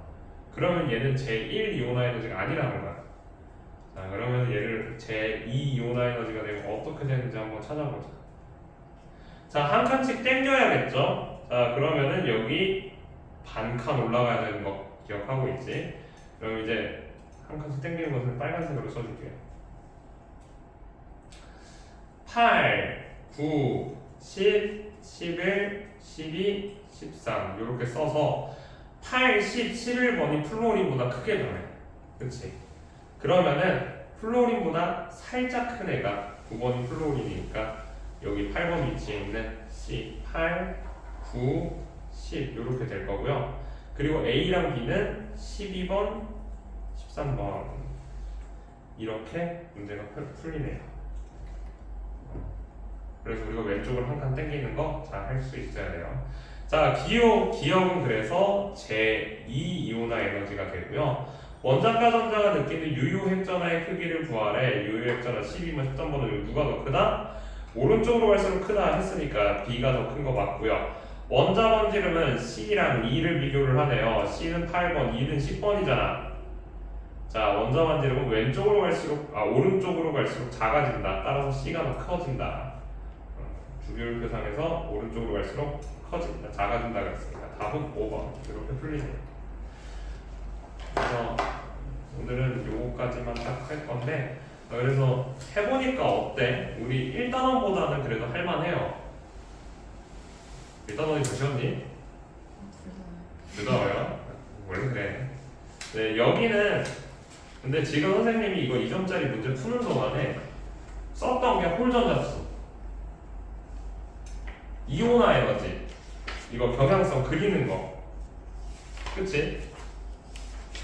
그러면 얘는 제1 이온화 에너지가 아니라는 거야. 자, 그러면 얘를 제2 이온화 에너지가 되면 어떻게 되는지 한번 찾아보자. 자, 한 칸씩 당겨야겠죠? 자, 그러면은 여기 반 칸 올라가야 되는 거 기억하고 있지? 그럼 이제 한 칸씩 당기는 것을 빨간색으로 써줄게요. 8, 9, 10, 11, 12, 13 이렇게 써서 8, 10, 11번이 플루오린보다 크게 변해. 그치? 그러면은 플루오린보다 살짝 큰 애가 9번이 플루오린이니까 여기 8번 위치에 있는 C, 8, 9, 10 이렇게 될 거고요. 그리고 A랑 B는 12번, 13번 이렇게 문제가 풀리네요. 그래서 우리가 왼쪽으로 한 칸 당기는 거 잘 할 수 있어야 돼요. 자, 기억은 그래서 제2 이온화 에너지가 되고요. 원자과 전자가 느끼는 유효핵전하의 크기를 구하래. 유효핵전하 12번, 13번은 누가 더 크다? 오른쪽으로 갈수록 크다 했으니까 B가 더 큰 거 맞고요. 원자 반지름은 C랑 E를 비교를 하네요. C는 8번, E는 10번이잖아. 자, 원자 반지름은 왼쪽으로 갈수록 오른쪽으로 갈수록 작아진다. 따라서 C가 더 커진다. 주기율표상에서 오른쪽으로 갈수록 커진다, 작아진다 그랬으니까 답은 5번 이렇게 풀리네요. 그래서 오늘은 요거까지만 딱 할 건데, 그래서 해보니까 어때? 우리 1단원보다는 그래도 할만해요. 1단원이 더 쉬웠니? 무서워요? 원래 그래. 네, 여기는 근데 지금 선생님이 이거 2점짜리 문제 푸는 동안에 썼던 게 홀전자수, 이온화 에너지, 이거 경향성 그리는 거, 그치?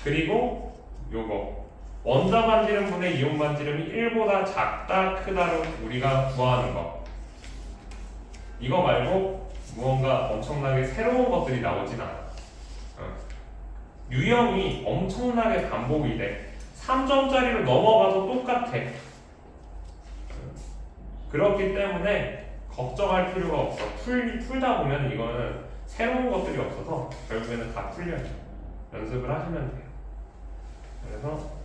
그리고 요거 원자 반지름분의 이온 반지름이 1보다 작다 크다로 우리가 구하는 거. 이거 말고 무언가 엄청나게 새로운 것들이 나오진 않아. 유형이 엄청나게 반복이 돼. 3점짜리로 넘어가도 똑같아. 그렇기 때문에 걱정할 필요가 없어. 풀다 보면 이거는 새로운 것들이 없어서 결국에는 다 풀려요. 연습을 하시면 돼요. 그래서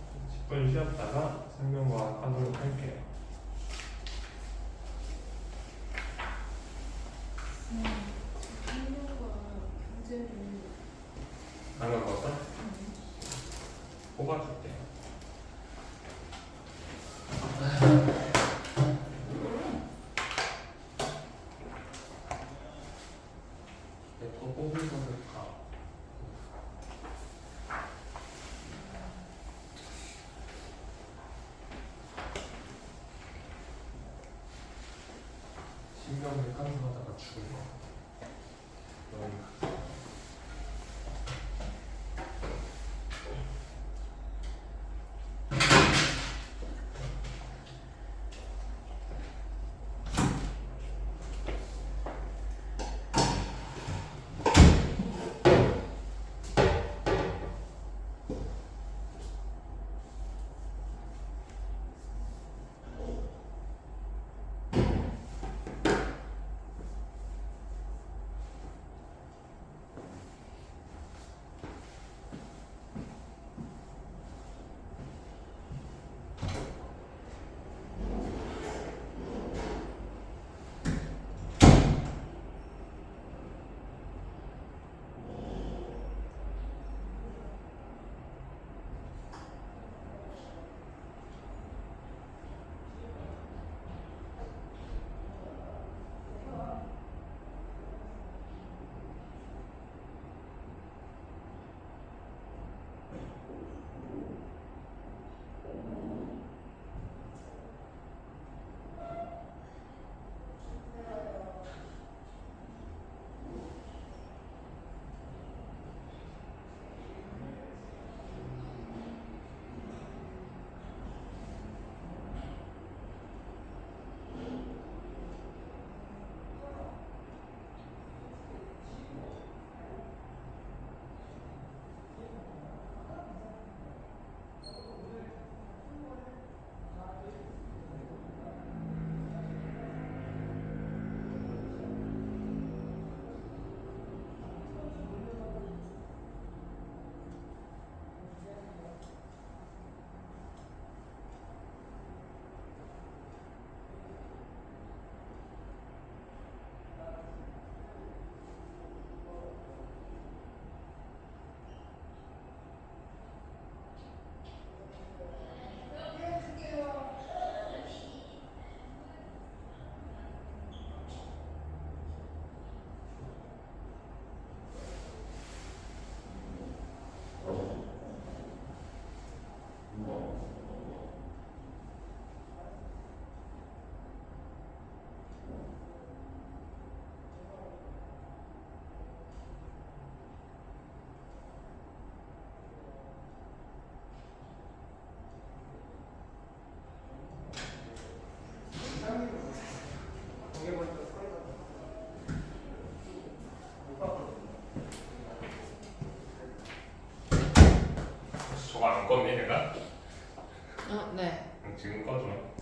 10분 쉬었다가 생명과학 하도록 할게요. 한국과 경제를 방금 봤어? 뽑아줄게요. 내거 뽑을 거를 가. 신경을 깐소하다가 죽은 거. 너무 저거 안 껐니 내가? 네. 지금 꺼줘.